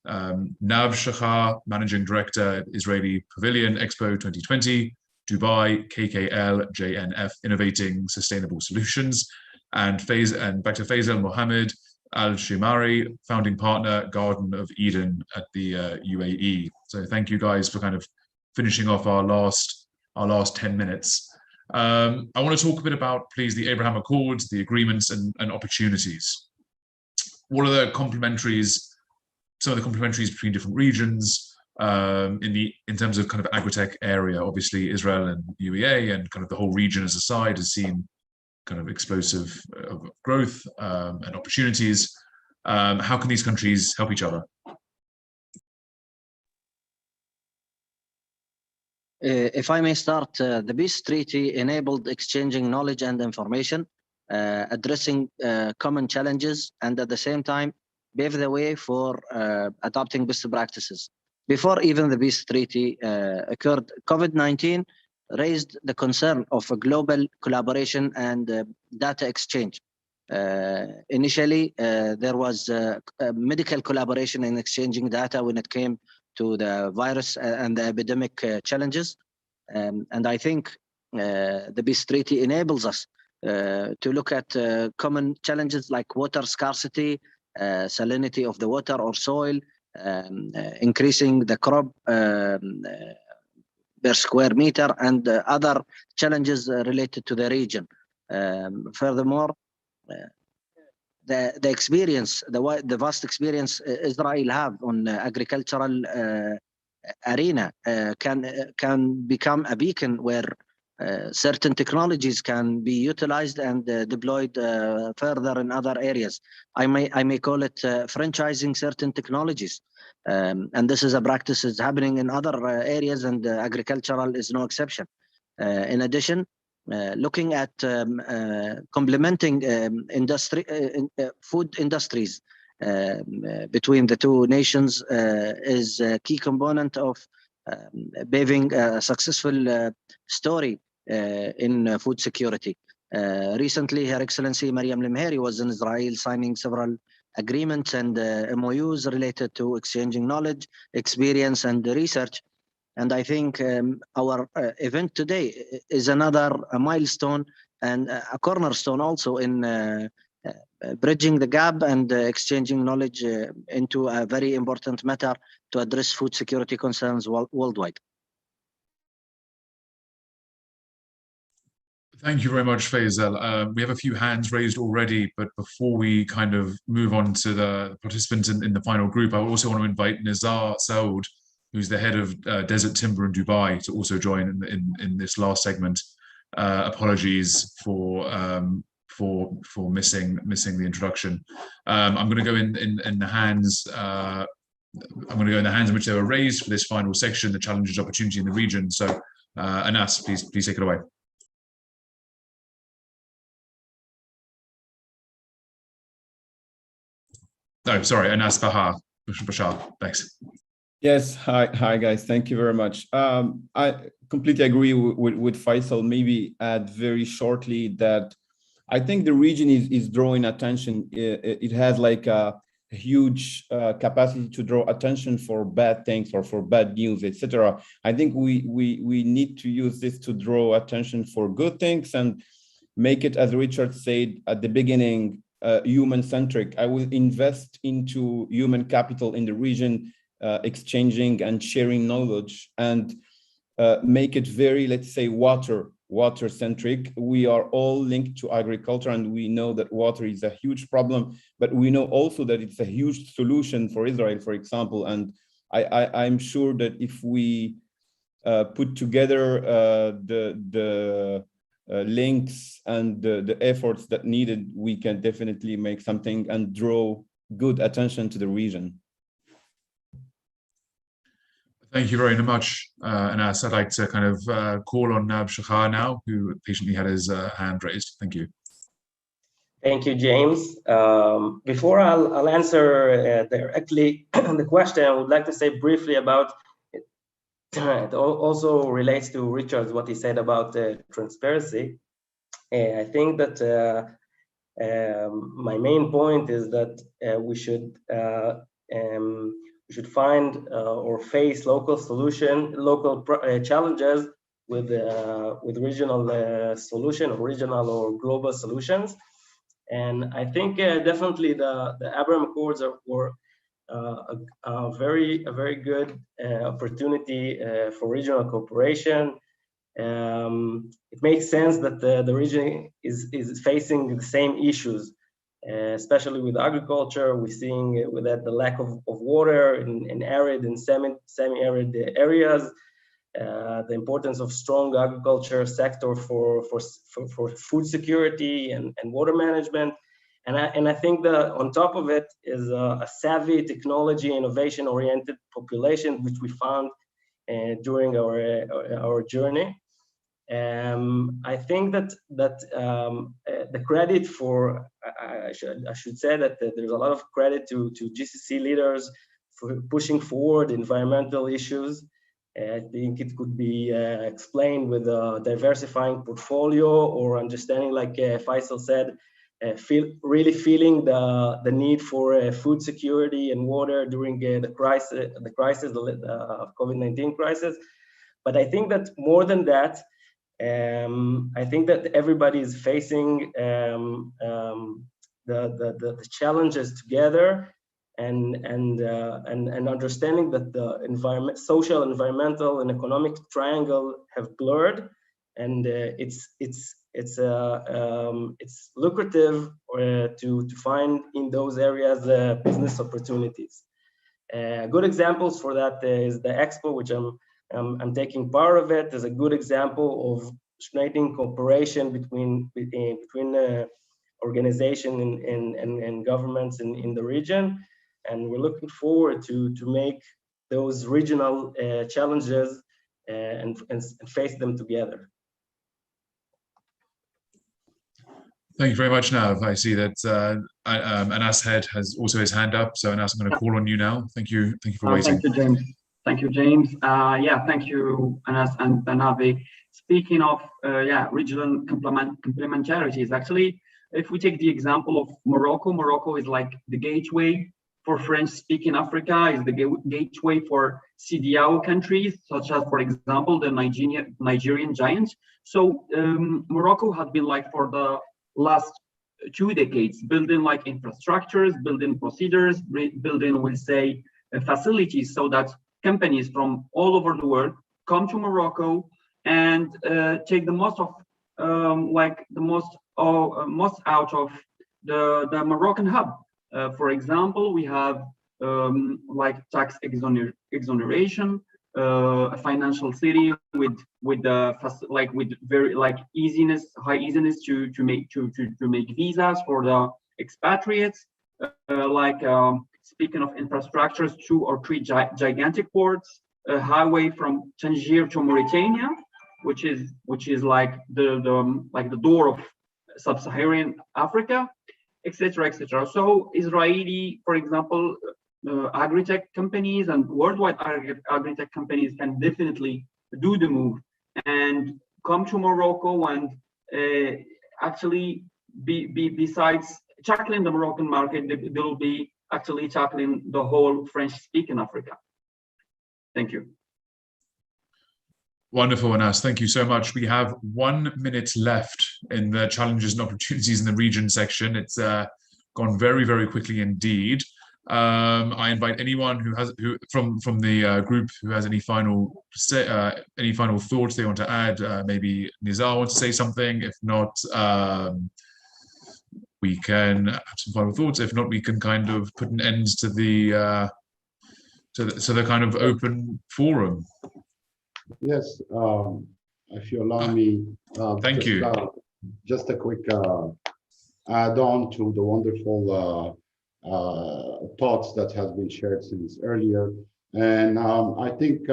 Nav Shachar, Managing Director at Israeli Pavilion Expo 2020, Dubai, KKL, JNF, Innovating Sustainable Solutions, and back to Faisal Mohammed Al-Shimari, founding partner, Garden of Eden at the UAE. So thank you guys for kind of finishing off our last 10 minutes. I want to talk a bit about, please, the Abraham Accords, the agreements and opportunities. What are the complementaries, some of the complementaries between different regions in terms of kind of agritech area? Obviously, Israel and UEA and kind of the whole region as a side has seen kind of explosive growth and opportunities. How can these countries help each other? If I may start, the Peace Treaty enabled exchanging knowledge and information, addressing common challenges, and at the same time paved the way for adopting best practices. Before even the Peace Treaty occurred, COVID-19 raised the concern of a global collaboration and data exchange. Initially, there was medical collaboration in exchanging data when it came to the virus and the epidemic challenges. And I think the Peace Treaty enables us to look at common challenges like water scarcity, salinity of the water or soil, increasing the crop per square meter, and other challenges related to the region. Furthermore, the experience, the vast experience Israel have on agricultural arena can become a beacon where certain technologies can be utilized and deployed further in other areas. I may call it franchising certain technologies, and this is a practice that's happening in other areas, and agricultural is no exception. In addition, looking at complementing food industries between the two nations is a key component of paving a successful story in food security. Recently, Her Excellency Mariam Lemheri was in Israel signing several agreements and MOUs related to exchanging knowledge, experience, and research. And I think our event today is another milestone and a cornerstone also in bridging the gap and exchanging knowledge into a very important matter to address food security concerns worldwide. Thank you very much, Faisal. We have a few hands raised already, but before we kind of move on to the participants in the final group, I also want to invite Nizar Saud, who's the head of Desert Timber in Dubai, to also join in this last segment. Apologies for missing the introduction. I'm going to go in the hands. I'm going to go in the hands in which they were raised for this final section, the challenges, opportunity in the region. So, Anas, please take it away. No, sorry, Anas Bashar. Thanks. Yes, hi guys. Thank you very much. I completely agree with Faisal. Maybe add very shortly that I think the region is drawing attention. It has like a huge capacity to draw attention for bad things or for bad news, etc. I think we need to use this to draw attention for good things and make it, as Richard said at the beginning, human-centric. I will invest into human capital in the region, exchanging and sharing knowledge, and make it very, let's say, water-centric. We are all linked to agriculture, and we know that water is a huge problem, but we know also that it's a huge solution for Israel, for example. And I'm sure that if we put together the links and the efforts that needed, we can definitely make something and draw good attention to the region. Thank you very much, Anas. I'd like to kind of call on Nab Shachar now, who patiently had his hand raised. Thank you. Thank you, James. Before I'll answer directly the question, I would like to say briefly about it also relates to Richard, what he said about transparency. I think that my main point is that we should find or face local challenges with regional solution, or regional or global solutions. And I think definitely the Abraham Accords were a very good opportunity for regional cooperation. It makes sense that the region is facing the same issues, especially with agriculture. We're seeing with that the lack of water in arid and semi-arid areas, the importance of strong agriculture sector for food security and water management. And I think that on top of it is a savvy technology innovation oriented population, which we found during our journey. I think that the credit for, I should say that there's a lot of credit to GCC leaders for pushing forward environmental issues. I think it could be explained with a diversifying portfolio, or understanding, like Faisal said, really feeling the need for food security and water during the COVID-19 crisis. But I think that more than that, I think that everybody is facing the challenges together, and understanding that the social, environmental, and economic triangle have blurred, and it's lucrative to find in those areas business opportunities. Good examples for that is the Expo, which I'm taking part of it, as a good example of strengthening cooperation between organizations and governments in the region. And we're looking forward to make those regional challenges and face them together. Thank you very much, Nav. I see that Anas Head has also his hand up. So Anas, I'm going to call on you now. Thank you for waiting. Thank you, James. Thank you, James. Yeah, thank you, Anas and Navi. Speaking of regional complementarities, actually, if we take the example of Morocco, Morocco is like the gateway for French-speaking Africa, is the gateway for CDAO countries, such as, for example, the Nigerian giant. So Morocco has been, like, for the last 2 decades, building like infrastructures, building procedures, building, we'll say, facilities, so that companies from all over the world come to Morocco and take the most of most out of the Moroccan hub. For example, we have like tax exoneration, a financial city with very easiness, high easiness to make visas for the expatriates. Speaking of infrastructures, 2 or 3 gigantic ports, a highway from Tangier to Mauritania, which is like the door of sub-Saharan Africa, etc., etc. So Israeli, for example, agritech companies and worldwide agritech companies can definitely do the move and come to Morocco and actually besides tackling the Moroccan market, they will be actually tackling the whole French-speaking Africa. Thank you. Wonderful, Anas. Thank you so much. We have 1 minute left in the challenges and opportunities in the region section. It's gone very, very quickly indeed. I invite anyone from the group who has any final thoughts they want to add. Maybe Nizar wants to say something. If not, we can have some final thoughts. If not, we can kind of put an end to the kind of open forum. Yes, if you allow me. Thank you. Just a quick add-on to the wonderful thoughts that has been shared since earlier. And I think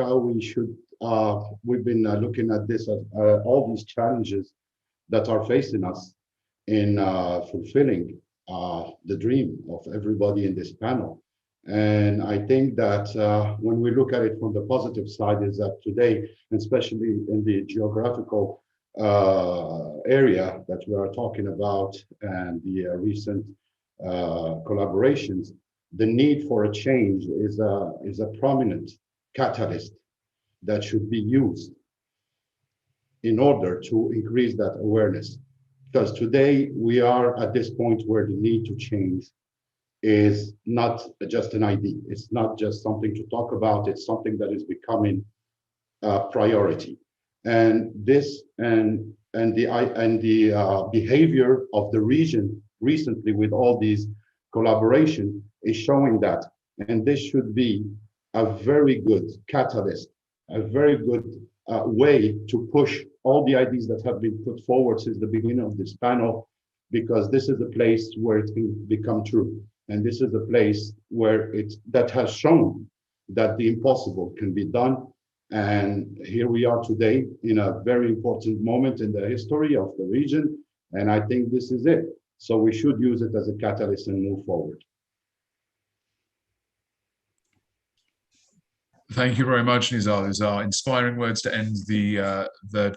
we've been looking at this as all these challenges that are facing us in fulfilling the dream of everybody in this panel. And I think that when we look at it from the positive side, is that today, especially in the geographical area that we are talking about and the recent collaborations, the need for a change is a prominent catalyst that should be used. in order to increase that awareness. Because today we are at this point where the need to change is not just an idea. It's not just something to talk about. It's something that is becoming a priority. And this and the behavior of the region recently with all these collaboration is showing that. And this should be a very good catalyst, a very good way to push all the ideas that have been put forward since the beginning of this panel, because this is a place where it can become true. And this is a place where that has shown that the impossible can be done. And here we are today in a very important moment in the history of the region. And I think this is it. So we should use it as a catalyst and move forward. Thank you very much, Nizar. Those are inspiring words to end the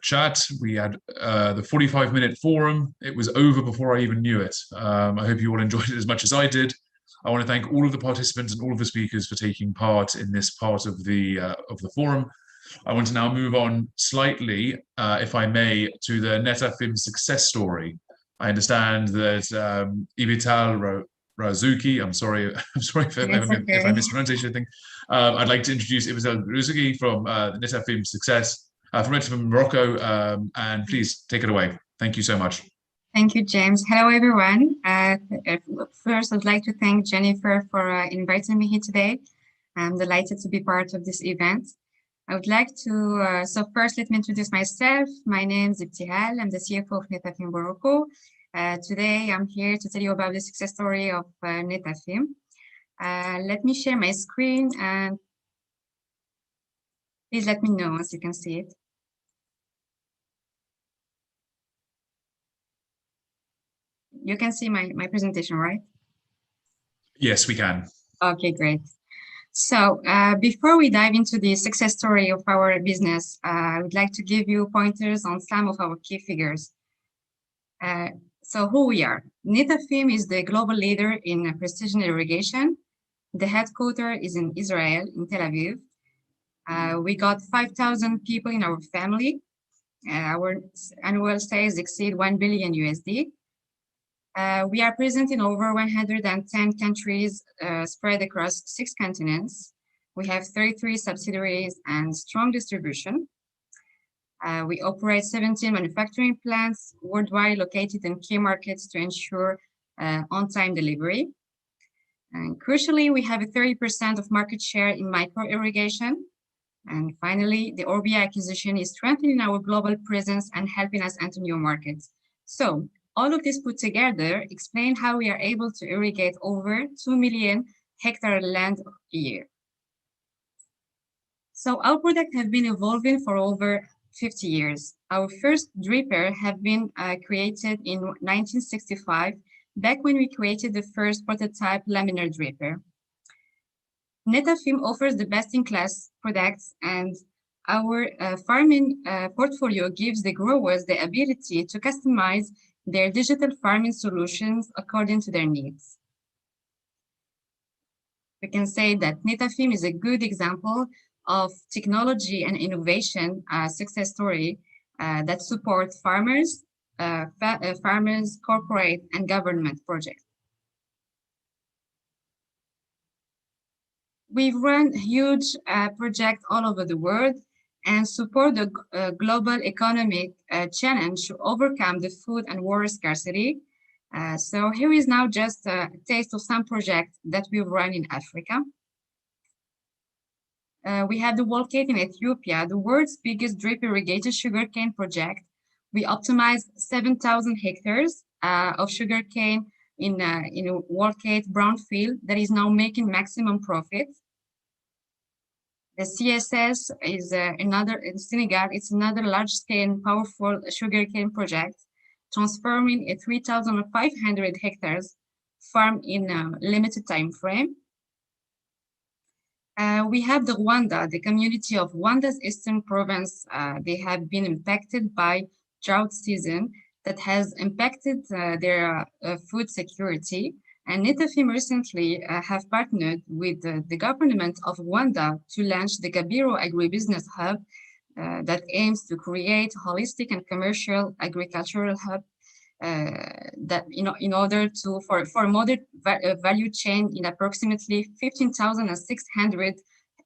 chat. We had the 45-minute forum. It was over before I even knew it. I hope you all enjoyed it as much as I did. I want to thank all of the participants and all of the speakers for taking part in this part of the forum. I want to now move on slightly, if I may, to the Netafim success story. I understand that Ibital Razuki, I'm sorry if I mispronounced anything. I'd like to introduce Ibital Razuki from Netafim Success, from Netafim Morocco, and please take it away. Thank you so much. Thank you, James. Hello, everyone. First, I'd like to thank Jennifer for inviting me here today. I'm delighted to be part of this event. I would like to, so first let me introduce myself. My name is Ibtihal. I'm the CFO of Netafim Morocco. Today, I'm here to tell you about the success story of Netafim. Let me share my screen and please let me know once you can see it. You can see my presentation, right? Yes, we can. Okay, great. So before we dive into the success story of our business, I would like to give you pointers on some of our key figures. So who we are. Netafim is the global leader in precision irrigation. The headquarters is in Israel, in Tel Aviv. We got 5,000 people in our family. Our annual sales exceed 1 billion USD. We are present in over 110 countries spread across 6 continents. We have 33 subsidiaries and strong distribution. We operate 17 manufacturing plants worldwide located in key markets to ensure on-time delivery. And crucially, we have a 30% of market share in micro irrigation. And finally, the Orbia acquisition is strengthening our global presence and helping us enter new markets. So all of this put together explain how we are able to irrigate over 2 million hectare land a year. So our products have been evolving for over 50 years. Our first dripper have been created in 1965, back when we created the first prototype laminar dripper. Netafim offers the best-in-class products, and our farming portfolio gives the growers the ability to customize their digital farming solutions according to their needs. We can say that Netafim is a good example of technology and innovation success story that support farmers, corporate, and government projects. We've run huge projects all over the world and support the global economic challenge to overcome the food and water scarcity. So here is now just a taste of some projects that we've run in Africa. We have the Wolcate in Ethiopia, the world's biggest drip irrigated sugarcane project. We optimized 7,000 hectares of sugarcane in a Wolcate brownfield that is now making maximum profit. The CSS is another, in Senegal, it's another large-scale, powerful sugarcane project, transforming a 3,500 hectares farm in a limited time frame. We have the Rwanda, the community of Rwanda's eastern province. They have been impacted by drought season that has impacted their food security. And Netafim recently have partnered with the government of Rwanda to launch the Gabiro Agribusiness Hub that aims to create a holistic and commercial agricultural hub that in order to for a modern value chain in approximately 15,600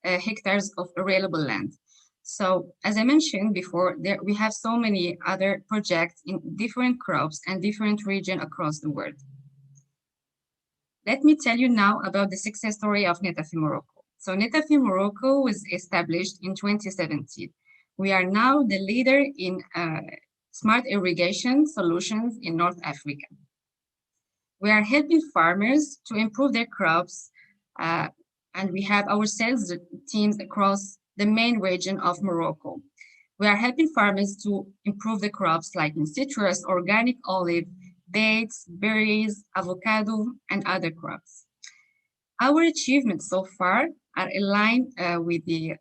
hectares of arable land. So as I mentioned before, we have so many other projects in different crops and different regions across the world. Let me tell you now about the success story of Netafim Morocco. So Netafim Morocco was established in 2017. We are now the leader in smart irrigation solutions in North Africa. We are helping farmers to improve their crops, and we have our sales teams across the main region of Morocco. We are helping farmers to improve the crops like in citrus, organic olive, dates, berries, avocado, and other crops. Our achievements so far are aligned with the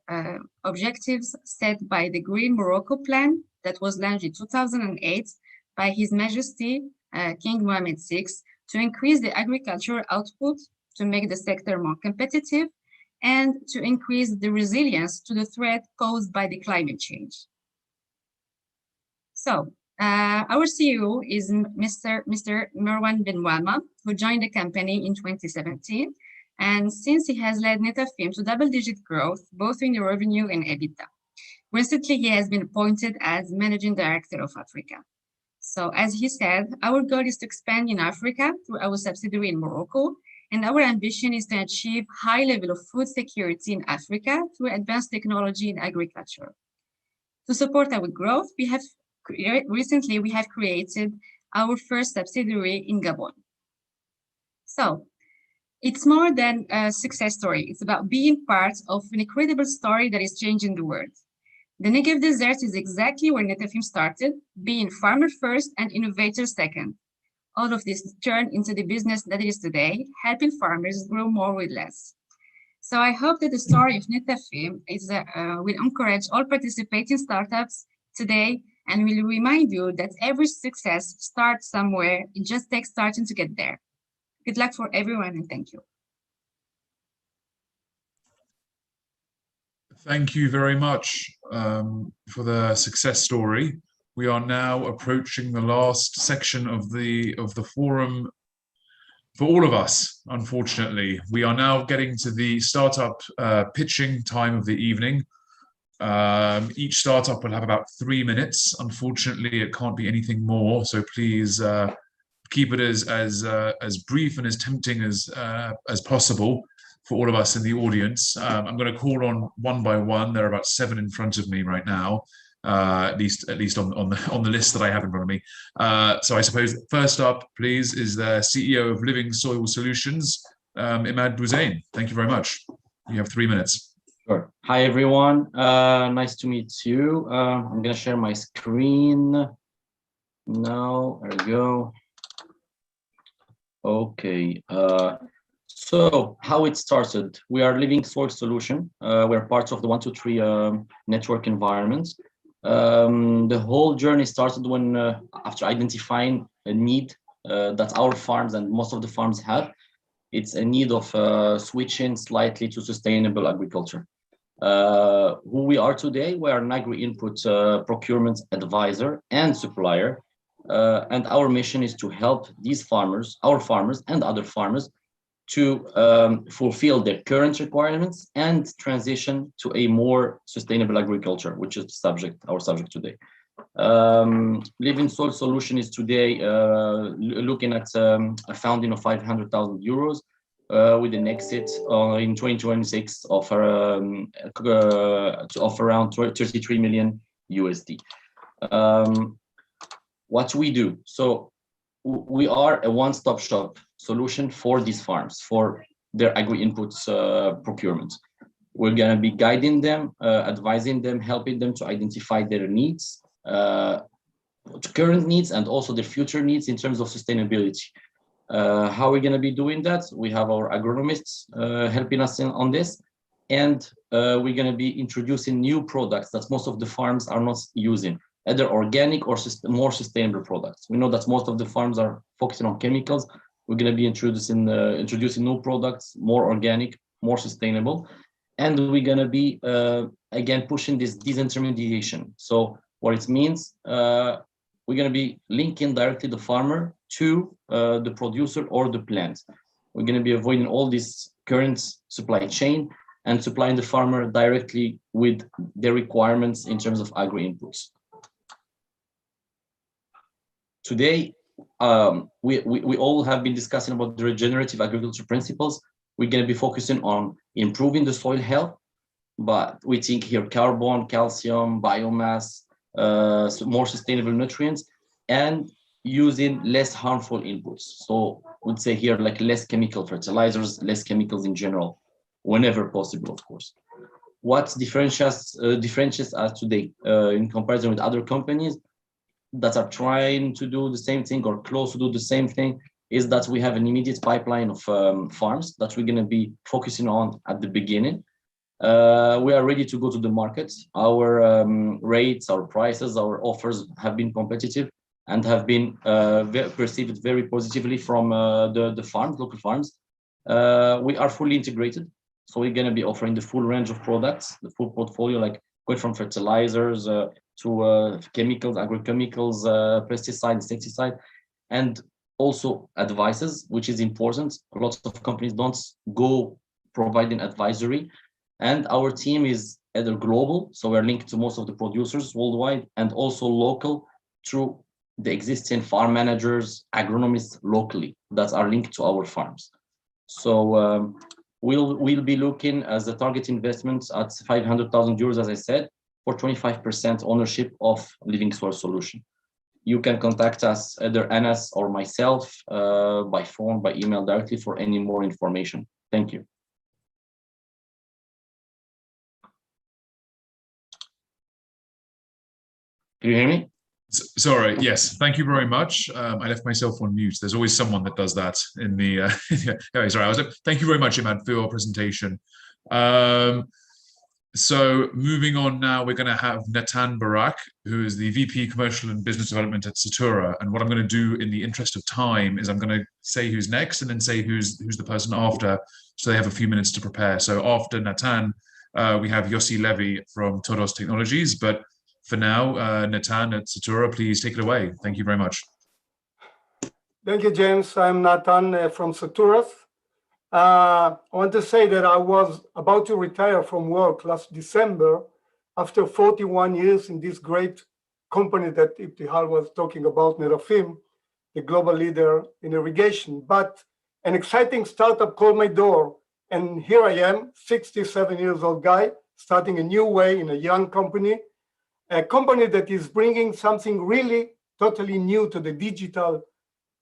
objectives set by the Green Morocco Plan that was launched in 2008 by His Majesty King Mohammed VI to increase the agricultural output, to make the sector more competitive, and to increase the resilience to the threat caused by the climate change. So, our CEO is Mr. Marwan Ben Wama, who joined the company in 2017. And since he has led Netafim to double-digit growth, both in the revenue and EBITDA. Recently, he has been appointed as Managing Director of Africa. So as he said, our goal is to expand in Africa through our subsidiary in Morocco, and our ambition is to achieve high level of food security in Africa through advanced technology in agriculture. To support our growth, recently we have created our first subsidiary in Gabon. So, it's more than a success story. It's about being part of an incredible story that is changing the world. The Negev Desert is exactly where Netafim started, being farmer first and innovator second. All of this turned into the business that it is today, helping farmers grow more with less. So I hope that the story of Netafim will encourage all participating startups today and will remind you that every success starts somewhere. It just takes starting to get there. Good luck for everyone, and thank you. Thank you very much for the success story. We are now approaching the last section of the forum for all of us, unfortunately. We are now getting to the startup pitching time of the evening. Each startup will have about 3 minutes. Unfortunately, it can't be anything more, so please keep it as brief and as tempting as possible for all of us in the audience. I'm going to call on one by one. There are about 7 in front of me right now, at least on the list that I have in front of me. So I suppose first up, please, is the CEO of Living Soil Solutions, Imad Bouzain. Thank you very much. You have 3 minutes. Sure. Hi everyone. Nice to meet you. I'm going to share my screen now. There we go. Okay, so how it started. We are Living Soil Solution. We're part of the 123 network environment. The whole journey started when, after identifying a need that our farms and most of the farms have, it's a need of switching slightly to sustainable agriculture. Who we are today, we are an agri-input procurement advisor and supplier. And our mission is to help these farmers, our farmers and other farmers, to fulfill their current requirements and transition to a more sustainable agriculture, which is our subject today. Living Soil Solution is today looking at a funding of 500,000 euros with an exit in 2026 of around 33 million USD. What we do, so we are a one-stop shop solution for these farms, for their agri-inputs procurement. We're going to be guiding them, advising them, helping them to identify their needs, current needs, and also their future needs in terms of sustainability. How are we going to be doing that? We have our agronomists helping us on this, and we're going to be introducing new products that most of the farms are not using, either organic or more sustainable products. We know that most of the farms are focusing on chemicals. We're going to be introducing new products, more organic, more sustainable, and we're going to be again, pushing this disintermediation. So what it means, we're going to be linking directly the farmer to the producer or the plant. We're going to be avoiding all this current supply chain and supplying the farmer directly with their requirements in terms of agri inputs. Today, we all have been discussing about the regenerative agriculture principles. We're going to be focusing on improving the soil health, but we think here carbon, calcium, biomass, more sustainable nutrients, and using less harmful inputs. So I would say here like less chemical fertilizers, less chemicals in general, whenever possible, of course. What differentiates us today in comparison with other companies that are trying to do the same thing or close to do the same thing is that we have an immediate pipeline of farms that we're going to be focusing on at the beginning. We are ready to go to the market. Our rates, our prices, our offers have been competitive and have been perceived very positively from the farms, local farms. We are fully integrated. So we're going to be offering the full range of products, the full portfolio, like going from fertilizers to chemicals, agrochemicals, pesticide, insecticide, and also advices, which is important. A lot of companies don't go providing advisory. And our team is either global, so we're linked to most of the producers worldwide, and also local through the existing farm managers, agronomists locally that are linked to our farms. So we'll be looking as the target investments at 500,000 euros, as I said, for 25% ownership of Living Soil Solution. You can contact us, either Anas or myself, by phone, by email directly for any more information. Thank you. Can you hear me? Sorry, yes, thank you very much. I left myself on mute. There's always someone that does that in the, yeah, sorry, thank you very much, Imad, for your presentation. So moving on now, we're going to have Natan Barak, who is the VP Commercial and Business Development at Satura. And what I'm going to do in the interest of time is I'm going to say who's next and then say who's the person after, so they have a few minutes to prepare. So after Natan, we have Yossi Levy from Todos Technologies, but for now, Natan at Satura, please take it away. Thank you very much. Thank you, James. I'm Natan from Satura. I want to say that I was about to retire from work last December after 41 years in this great company that Ibtihal was talking about, Nerafim, the global leader in irrigation. But an exciting startup called my door, and here I am, 67 years old guy, starting a new way in a young company, a company that is bringing something really totally new to the digital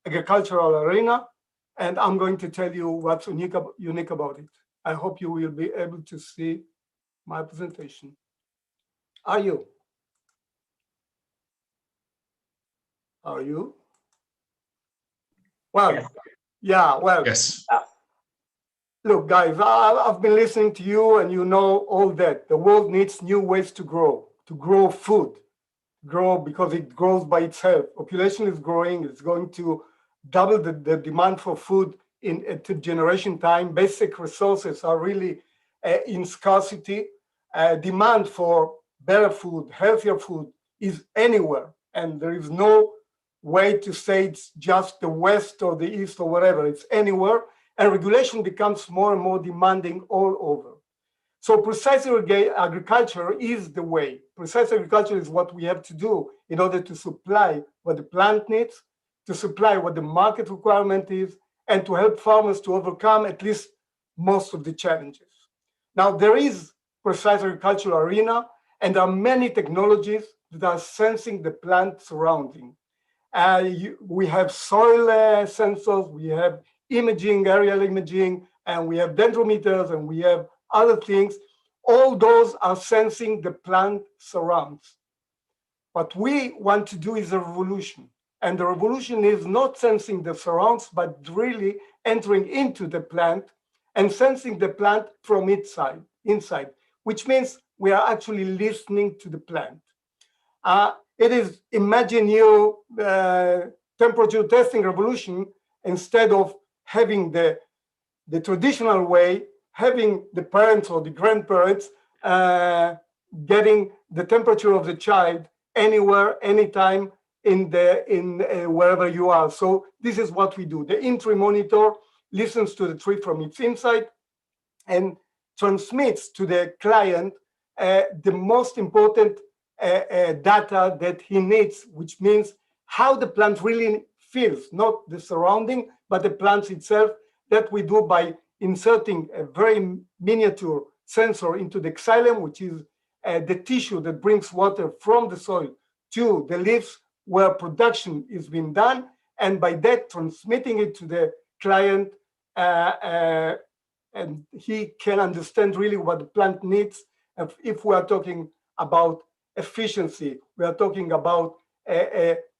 agricultural arena. And I'm going to tell you what's unique about it. I hope you will be able to see my presentation. Are you? Are you? Well, yes. Yeah, well, yes. Look, guys, I've been listening to you and you know all that. The world needs new ways to grow food, because it grows by itself. Population is growing, it's going to double the demand for food in a generation time. Basic resources are really in scarcity. Demand for better food, healthier food is anywhere. And there is no way to say it's just the West or the East or whatever, it's anywhere. And regulation becomes more and more demanding all over. So precise agriculture is the way. Precise agriculture is what we have to do in order to supply what the plant needs, to supply what the market requirement is, and to help farmers to overcome at least most of the challenges. Now, there is precise agricultural arena, and there are many technologies that are sensing the plant surrounding. We have soil sensors, we have imaging, aerial imaging, and we have dendrometers, and we have other things. All those are sensing the plant surrounds. What we want to do is a revolution. And the revolution is not sensing the surrounds, but really entering into the plant and sensing the plant from inside, which means we are actually listening to the plant. It is, imagine you temperature testing revolution, instead of having the traditional way, having the parents or the grandparents getting the temperature of the child anywhere, anytime in wherever you are. So this is what we do. The entry monitor listens to the tree from its inside and transmits to the client the most important data that he needs, which means how the plant really feels, not the surrounding, but the plant itself. That we do by inserting a very miniature sensor into the xylem, which is the tissue that brings water from the soil to the leaves where production is being done, and by that transmitting it to the client, and he can understand really what the plant needs. If we are talking about efficiency, we are talking about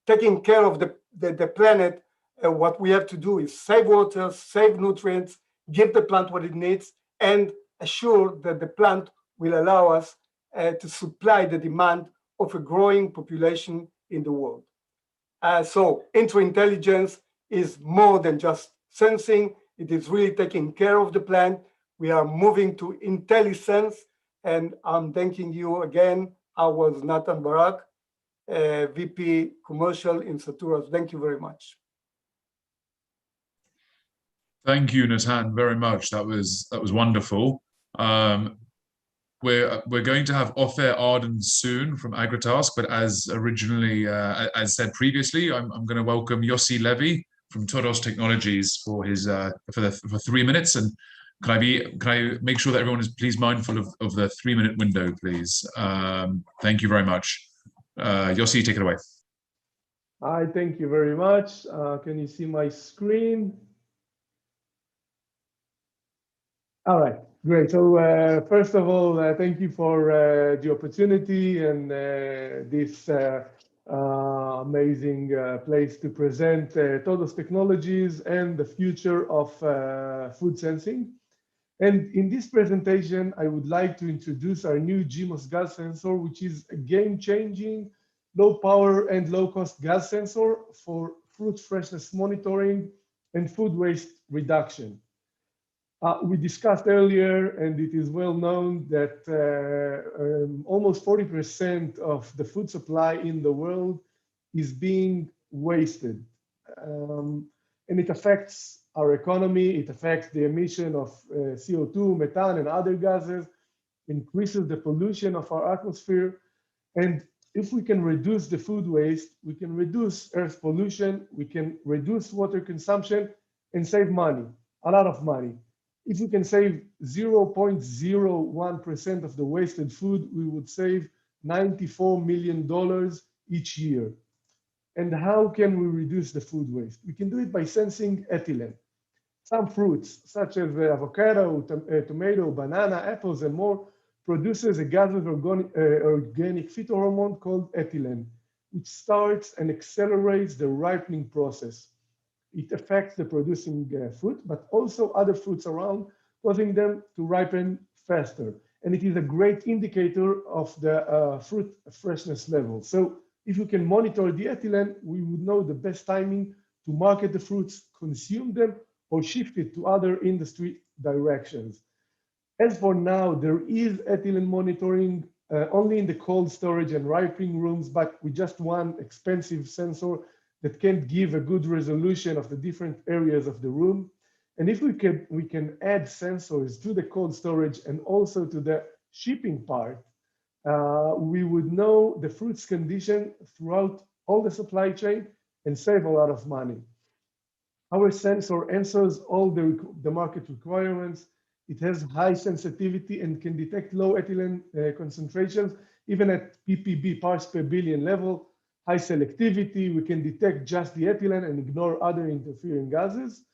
taking care of the planet. What we have to do is save water, save nutrients, give the plant what it needs, and assure that the plant will allow us to supply the demand of a growing population in the world. So intelligence is more than just sensing. It is really taking care of the plant. We are moving to IntelliSense, and I'm thanking you again. I was Nathan Barak, VP Commercial in Saturas. Thank you very much. Thank you, Natan, very much. That was wonderful. We're going to have off-air Arden soon from Agritask, but as originally as said previously, I'm going to welcome Yossi Levy from Todos Technologies for his for 3 minutes. And can I make sure that everyone is please mindful of the 3-minute window, please? Thank you very much. Yossi, take it away. Hi, thank you very much. Can you see my screen? All right, great. So first of all, thank you for the opportunity and this amazing place to present Todos Technologies and the future of food sensing. And in this presentation, I would like to introduce our new GMOS gas sensor, which is a game-changing, low-power and low-cost gas sensor for fruit freshness monitoring and food waste reduction. We discussed earlier, and it is well known that almost 40% of the food supply in the world is being wasted. And it affects our economy, it affects the emission of CO2, methane, and other gases, increases the pollution of our atmosphere. And if we can reduce the food waste, we can reduce earth pollution, we can reduce water consumption, and save money, a lot of money. If we can save 0.01% of the wasted food, we would save $94 million each year. And how can we reduce the food waste? We can do it by sensing ethylene. Some fruits, such as avocado, tomato, banana, apples, and more, produces a gaseous organic phytohormone called ethylene, which starts and accelerates the ripening process. It affects the producing fruit, but also other fruits around, causing them to ripen faster. And it is a great indicator of the fruit freshness level. So if you can monitor the ethylene, we would know the best timing to market the fruits, consume them, or shift it to other industry directions. As for now, there is ethylene monitoring only in the cold storage and ripening rooms, but with just one expensive sensor that can give a good resolution of the different areas of the room. And if we can add sensors to the cold storage and also to the shipping part, we would know the fruit's condition throughout all the supply chain and save a lot of money. Our sensor answers all the market requirements. It has high sensitivity and can detect low ethylene concentrations, even at ppb, parts per billion level. High selectivity, we can detect just the ethylene and ignore other interfering gases,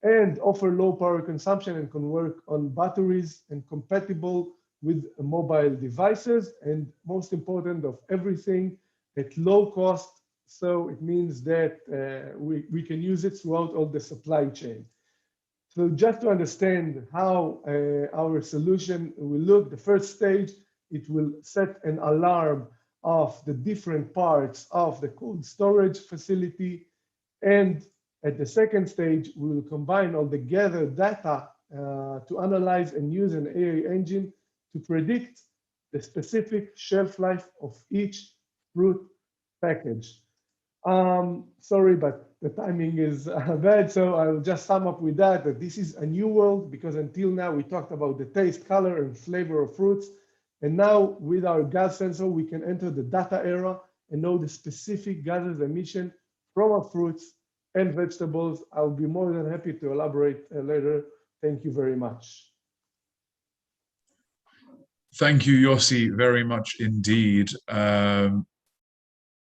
and offer low power consumption and can work on batteries and compatible with mobile devices, and most important of everything, at low cost. So it means that we can use it throughout all the supply chain. So just to understand how our solution will look, the first stage, it will set an alarm of the different parts of the cold storage facility. And at the second stage, we will combine all the gathered data to analyze and use an AI engine to predict the specific shelf life of each fruit package. Sorry, but the timing is bad, so I'll just sum up with that this is a new world, because until now we talked about the taste, color, and flavor of fruits. And now with our gas sensor, we can enter the data era and know the specific gases emission from our fruits and vegetables. I'll be more than happy to elaborate later. Thank you very much. Thank you, Yossi, very much indeed.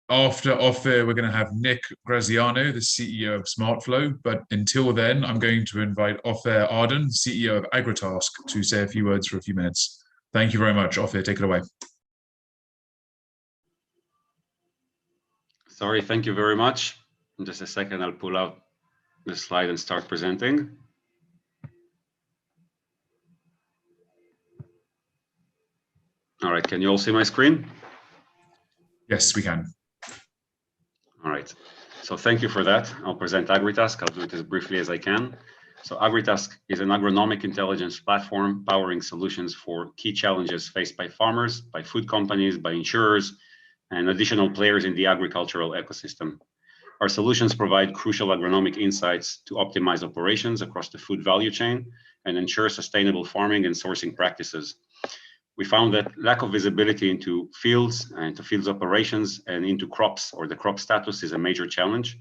After Ofer, we're going to have Nick Graziano, the CEO of SmartFlow. But until then, I'm going to invite Ofer Arden, CEO of Agritask, to say a few words for a few minutes. Thank you very much. Ofer, take it away. Sorry, thank you very much. In just a second, I'll pull out the slide and start presenting. All right, can you all see my screen? Yes, we can. All right, so thank you for that. I'll present Agritask. I'll do it as briefly as I can. So Agritask is an agronomic intelligence platform powering solutions for key challenges faced by farmers, by food companies, by insurers, and additional players in the agricultural ecosystem. Our solutions provide crucial agronomic insights to optimize operations across the food value chain and ensure sustainable farming and sourcing practices. We found that lack of visibility into fields and to fields operations and into crops or the crop status is a major challenge.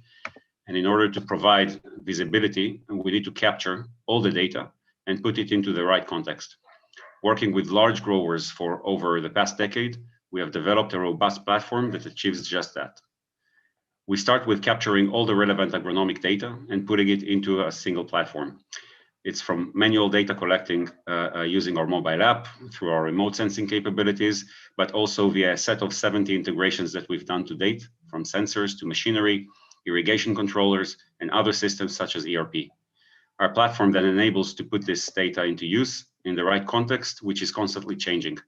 And in order to provide visibility, we need to capture all the data and put it into the right context. Working with large growers for over the past decade, we have developed a robust platform that achieves just that. We start with capturing all the relevant agronomic data and putting it into a single platform. It's from manual data collecting using our mobile app through our remote sensing capabilities, but also via a set of 70 integrations that we've done to date, from sensors to machinery, irrigation controllers, and other systems such as ERP. Our platform then enables to put this data into use in the right context, which is constantly changing.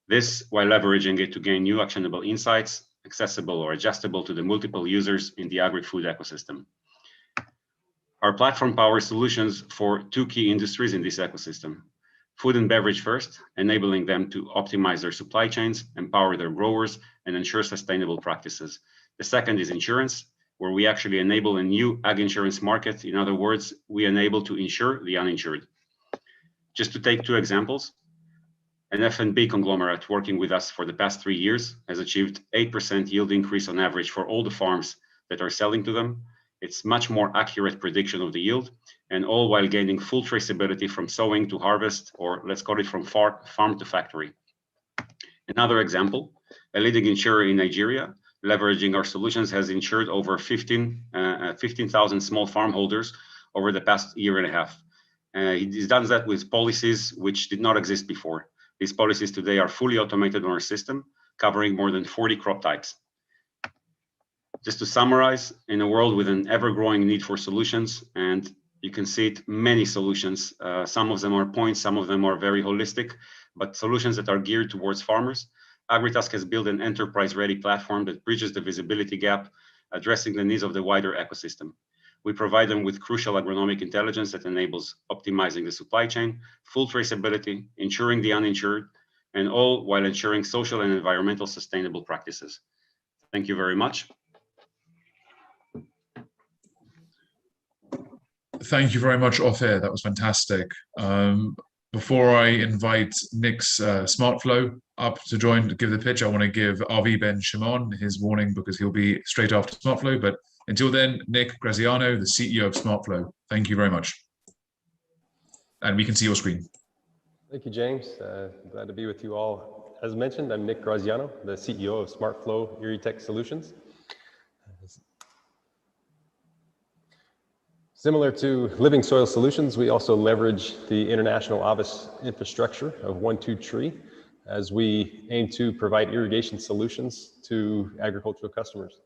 This while leveraging it to gain new actionable insights, accessible or adjustable to the multiple users in the agri-food ecosystem. Our platform powers solutions for two key industries in this ecosystem. Food and beverage first, enabling them to optimize their supply chains, empower their growers, and ensure sustainable practices. The second is insurance, where we actually enable a new ag insurance market. In other words, we enable to insure the uninsured. Just to take two examples, an F&B conglomerate working with us for the past 3 years has achieved 8% yield increase on average for all the farms that are selling to them. It's much more accurate prediction of the yield, and all while gaining full traceability from sowing to harvest, or let's call it from farm to factory. Another example, a leading insurer in Nigeria, leveraging our solutions, has insured over 15,000 small farm holders over the past year and a half. He's done that with policies which did not exist before. These policies today are fully automated on our system, covering more than 40 crop types. Just to summarize, in a world with an ever-growing need for solutions, and you can see it, many solutions, some of them are points, some of them are very holistic, but solutions that are geared towards farmers, Agritask has built an enterprise-ready platform that bridges the visibility gap, addressing the needs of the wider ecosystem. We provide them with crucial agronomic intelligence that enables optimizing the supply chain, full traceability, ensuring the uninsured, and all while ensuring social and environmental sustainable practices. Thank you very much. Thank you very much, Ofer. That was fantastic. Before I invite Nick's SmartFlow up to join to give the pitch, I want to give Avi Ben Shimon his warning because he'll be straight after SmartFlow. But until then, Nick Graziano, the CEO of SmartFlow. Thank you very much. And we can see your screen. Thank you, James. Glad to be with you all. As mentioned, I'm Nick Graziano, the CEO of SmartFlow EMEA Solutions. Similar to Living Soil Solutions, we also leverage the international Avis infrastructure of 1-2-Tree as we aim to provide irrigation solutions to agricultural customers.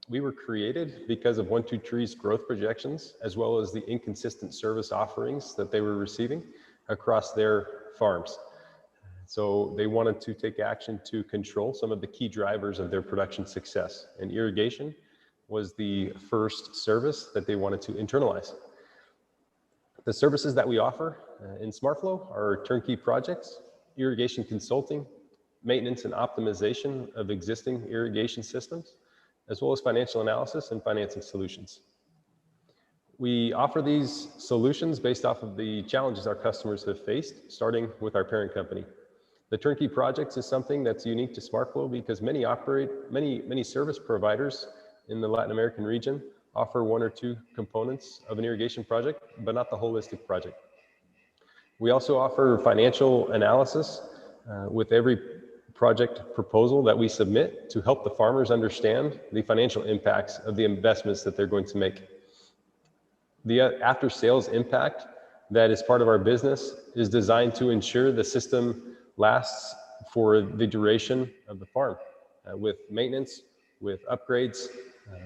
We were created because of 1-2-Tree's growth projections, as well as the inconsistent service offerings that they were receiving across their farms. So they wanted to take action to control some of the key drivers of their production success, and irrigation was the first service that they wanted to internalize. The services that we offer in SmartFlow are turnkey projects irrigation consulting, maintenance and optimization of existing irrigation systems, as well as financial analysis and financing solutions. We offer these solutions based off of the challenges our customers have faced, starting with our parent company. The turnkey projects is something that's unique to SmartFlow because many service providers in the Latin American region offer one or two components of an irrigation project, but not the holistic project. We also offer financial analysis with every project proposal that we submit to help the farmers understand the financial impacts of the investments that they're going to make. The after-sales impact that is part of our business is designed to ensure the system lasts for the duration of the farm. With maintenance, with upgrades,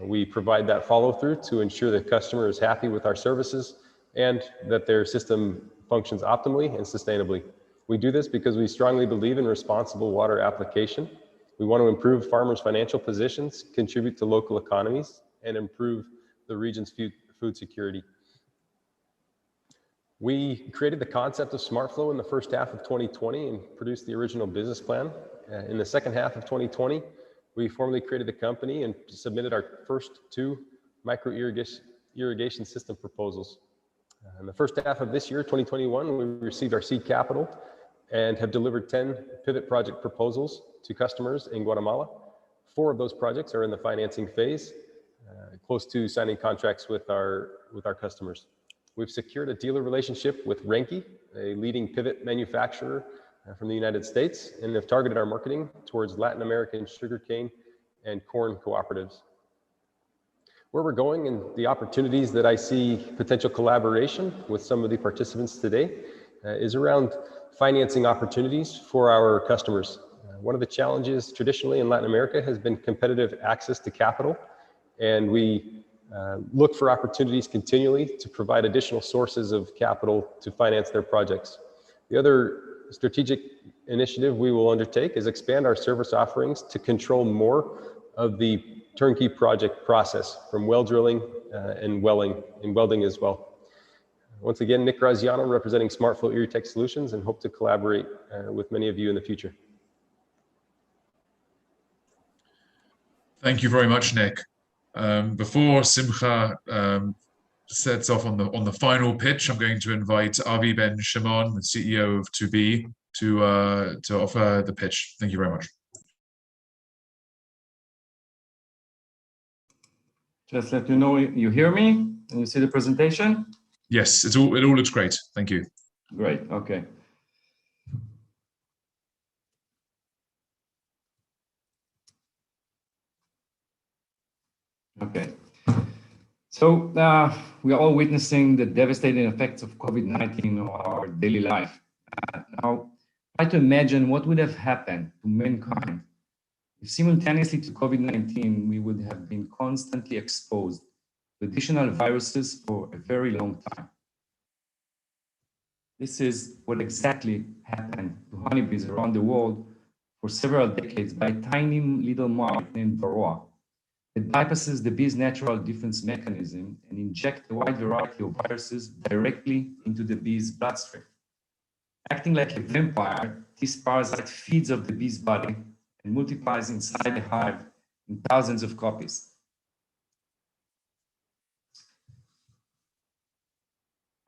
we provide that follow-through to ensure the customer is happy with our services and that their system functions optimally and sustainably. We do this because we strongly believe in responsible water application. We want to improve farmers' financial positions, contribute to local economies, and improve the region's food security. We created the concept of SmartFlow in the first half of 2020 and produced the original business plan. In the second half of 2020, we formally created the company and submitted our first 2 micro irrigation system proposals. In the first half of this year, 2021, we received our seed capital and have delivered 10 pivot project proposals to customers in Guatemala. 4 of those projects are in the financing phase, close to signing contracts with our customers. We've secured a dealer relationship with Renke, a leading pivot manufacturer from the United States, and have targeted our marketing towards Latin American sugarcane and corn cooperatives. Where we're going and the opportunities that I see potential collaboration with some of the participants today is around financing opportunities for our customers. One of the challenges traditionally in Latin America has been competitive access to capital, and we look for opportunities continually to provide additional sources of capital to finance their projects. The other strategic initiative we will undertake is expand our service offerings to control more of the turnkey project process, from well drilling and welding as well. Once again, Nick Graziano representing SmartFlow Agritech Solutions, and hope to collaborate with many of you in the future. Thank you very much, Nick. Before Simcha sets off on the final pitch, I'm going to invite Avi Ben Shimon, the CEO of 2B, to offer the pitch. Thank you very much. Just let you know, you hear me and you see the presentation? Yes, it all looks great. Thank you. Great. Okay. Okay. So we are all witnessing the devastating effects of COVID-19 on our daily life. Now, try to imagine what would have happened to mankind if simultaneously to COVID-19, we would have been constantly exposed to additional viruses for a very long time. This is what exactly happened to honeybees around the world for several decades by a tiny little mouse named varroa. It bypasses the bee's natural defense mechanism and injects a wide variety of viruses directly into the bee's bloodstream. Acting like a vampire, this parasite feeds off the bee's body and multiplies inside the hive in thousands of copies.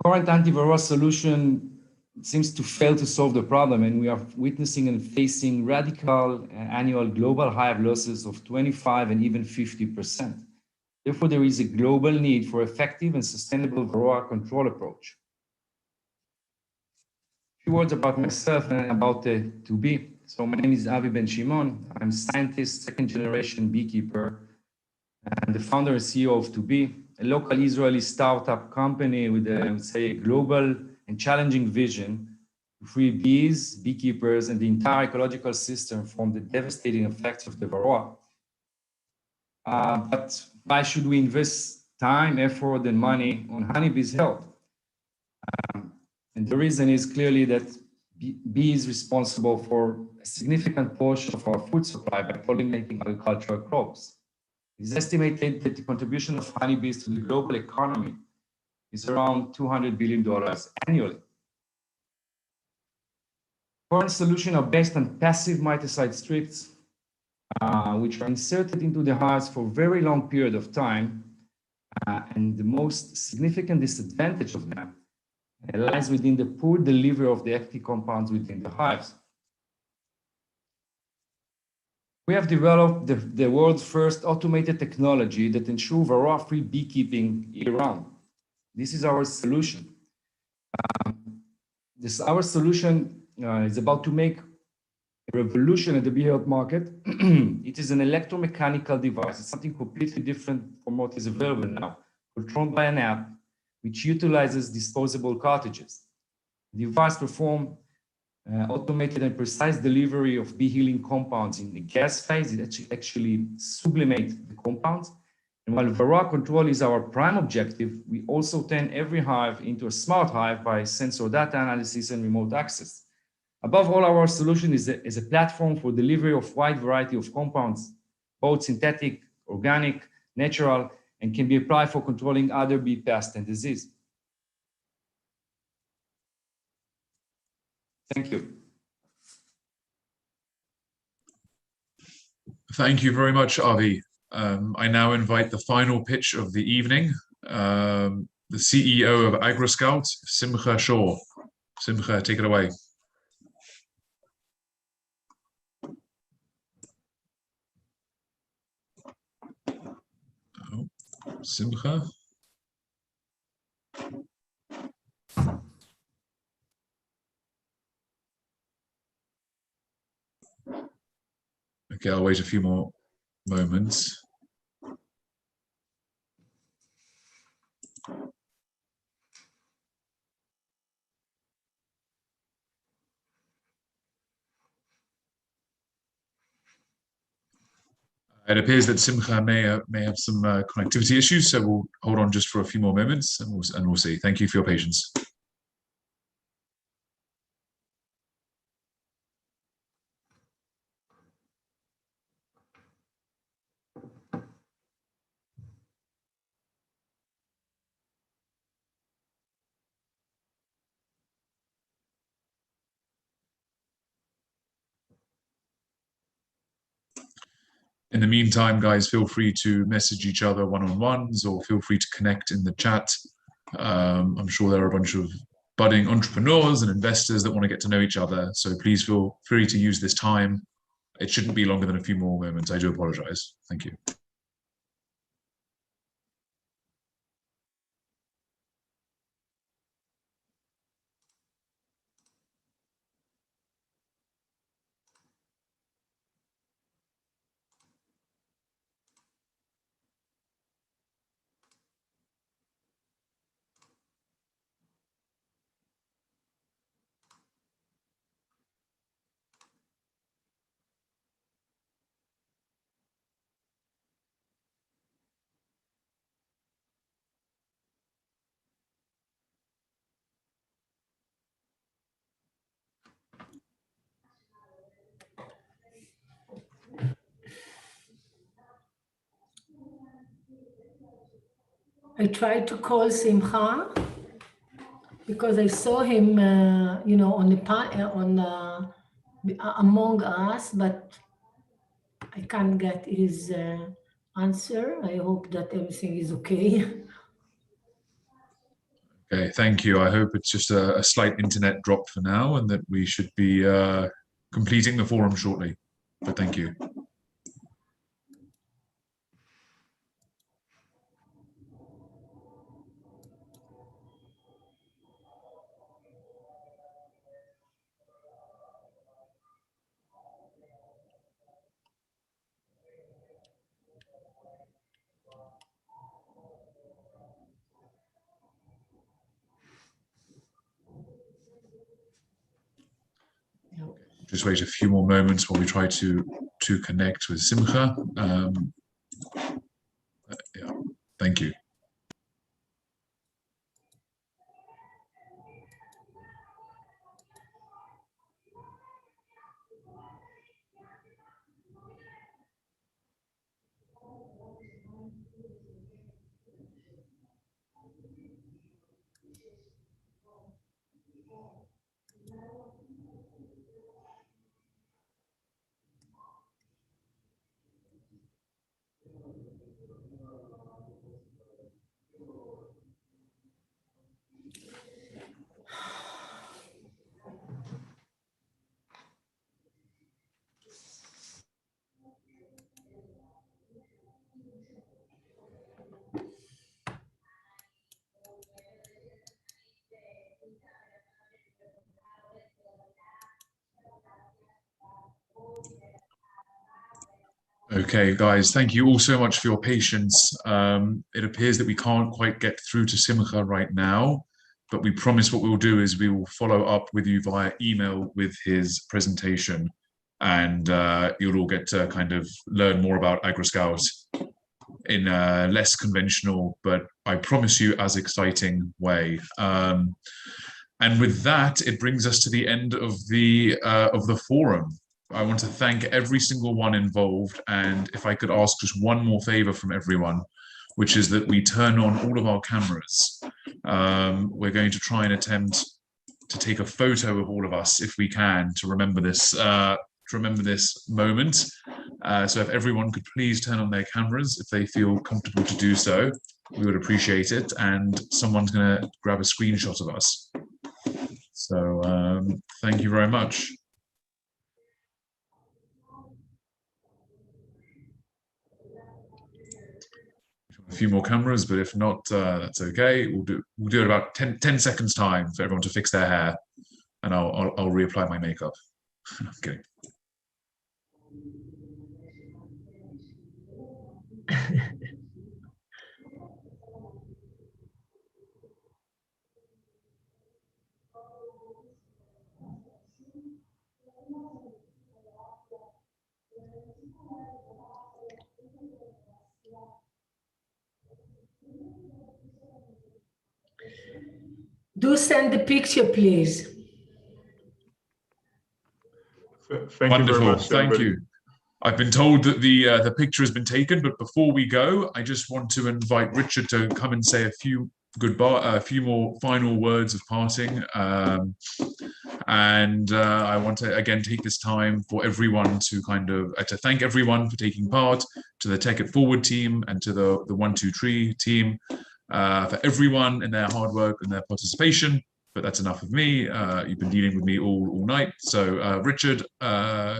Current antiviral solution seems to fail to solve the problem, and we are witnessing and facing radical annual global hive losses of 25 and even 50%. Therefore, there is a global need for effective and sustainable varroa control approach. A few words about myself and about 2B. So my name is Avi Ben Shimon. I'm a scientist, second-generation beekeeper, and the founder and CEO of 2B, a local Israeli startup company with I would say, a global and challenging vision to free bees, beekeepers, and the entire ecological system from the devastating effects of the varroa. But why should we invest time, effort, and money on honeybees' health? And the reason is clearly that bee is responsible for a significant portion of our food supply by pollinating agricultural crops. It's estimated that the contribution of honeybees to the global economy is around $200 billion annually. Current solutions are based on passive miticide strips, which are inserted into the hives for a very long period of time. And the most significant disadvantage of them lies within the poor delivery of the active compounds within the hives. We have developed the world's first automated technology that ensures varroa-free beekeeping year-round. This is our solution. Our solution is about to make a revolution in the bee health market. It is an electromechanical device. It's something completely different from what is available now, controlled by an app, which utilizes disposable cartridges. The device performs automated and precise delivery of bee healing compounds in the gas phase. It actually sublimates the compounds. And while varroa control is our prime objective, we also turn every hive into a smart hive by sensor data analysis and remote access. Above all, our solution is a platform for delivery of wide variety of compounds, both synthetic, organic, natural, and can be applied for controlling other bee pests and disease. Thank you. Thank you very much, Avi. I now invite the final pitch of the evening, the CEO of AgriScout, Simcha Shaw. Simcha, take it away. Oh, Simcha. Okay, I'll wait a few more moments. It appears that Simcha may have some connectivity issues, so we'll hold on just for a few more moments and we'll see. Thank you for your patience. In the meantime, guys, feel free to message each other one-on-ones or feel free to connect in the chat. I'm sure there are a bunch of budding entrepreneurs and investors that want to get to know each other. So please feel free to use this time. It shouldn't be longer than a few more moments. I do apologize. Thank you. I tried to call Simcha because I saw him, on the among us, but I can't get his answer. I hope that everything is okay. Okay, thank you. I hope it's just a slight internet drop for now and that we should be completing the forum shortly. But thank you. Just wait a few more moments while we try to connect with Simcha. Yeah, thank you. Okay, guys, thank you all so much for your patience. It appears that we can't quite get through to Simcha right now, but we promise what we'll do is we will follow up with you via email with his presentation, and you'll all get to kind of learn more about AgriScout in a less conventional, but I promise you as exciting way. And with that, it brings us to the end of the forum. I want to thank every single one involved, and if I could ask just one more favor from everyone, which is that we turn on all of our cameras. We're going to try and attempt to take a photo of all of us if we can to remember this moment. So if everyone could please turn on their cameras if they feel comfortable to do so, we would appreciate it. And someone's going to grab a screenshot of us. So thank you very much. A few more cameras, but if not, that's okay. We'll do it about 10 seconds time for everyone to fix their hair, and I'll reapply my makeup. I'm kidding. Do send the picture, please. Thank you very much. Thank you. I've been told that the picture has been taken, but before we go, I just want to invite Richard to come and say a few more final words of parting. And I want to again take this time for everyone to kind of to thank everyone for taking part, to the Tech It Forward team and to the 1-2-3 team, for everyone and their hard work and their participation. But that's enough of me. You've been dealing with me all night. So Richard,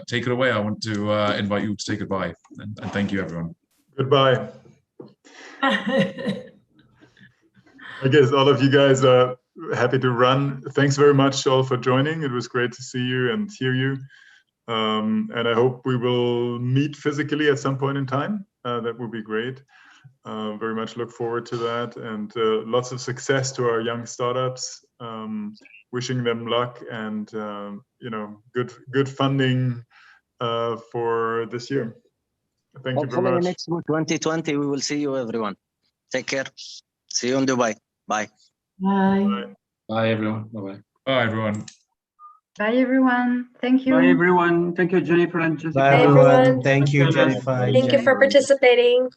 take it away. I want to invite you to say goodbye and thank you, everyone. Goodbye. I guess all of you guys are happy to run. Thanks very much all for joining. It was great to see you and hear you. And I hope we will meet physically at some point in time. That would be great. Very much look forward to that, and lots of success to our young startups. Wishing them luck and good funding for this year. Thank you very much. Next 2020, we will see you, everyone. Take care. See you in Dubai. Bye. Bye. Bye, everyone. Bye-bye. Bye, everyone. Bye, everyone. Thank you. Bye, everyone. Thank you, Jennifer and Jessica. Bye, everyone. Thank you, Jennifer. Thank you for participating.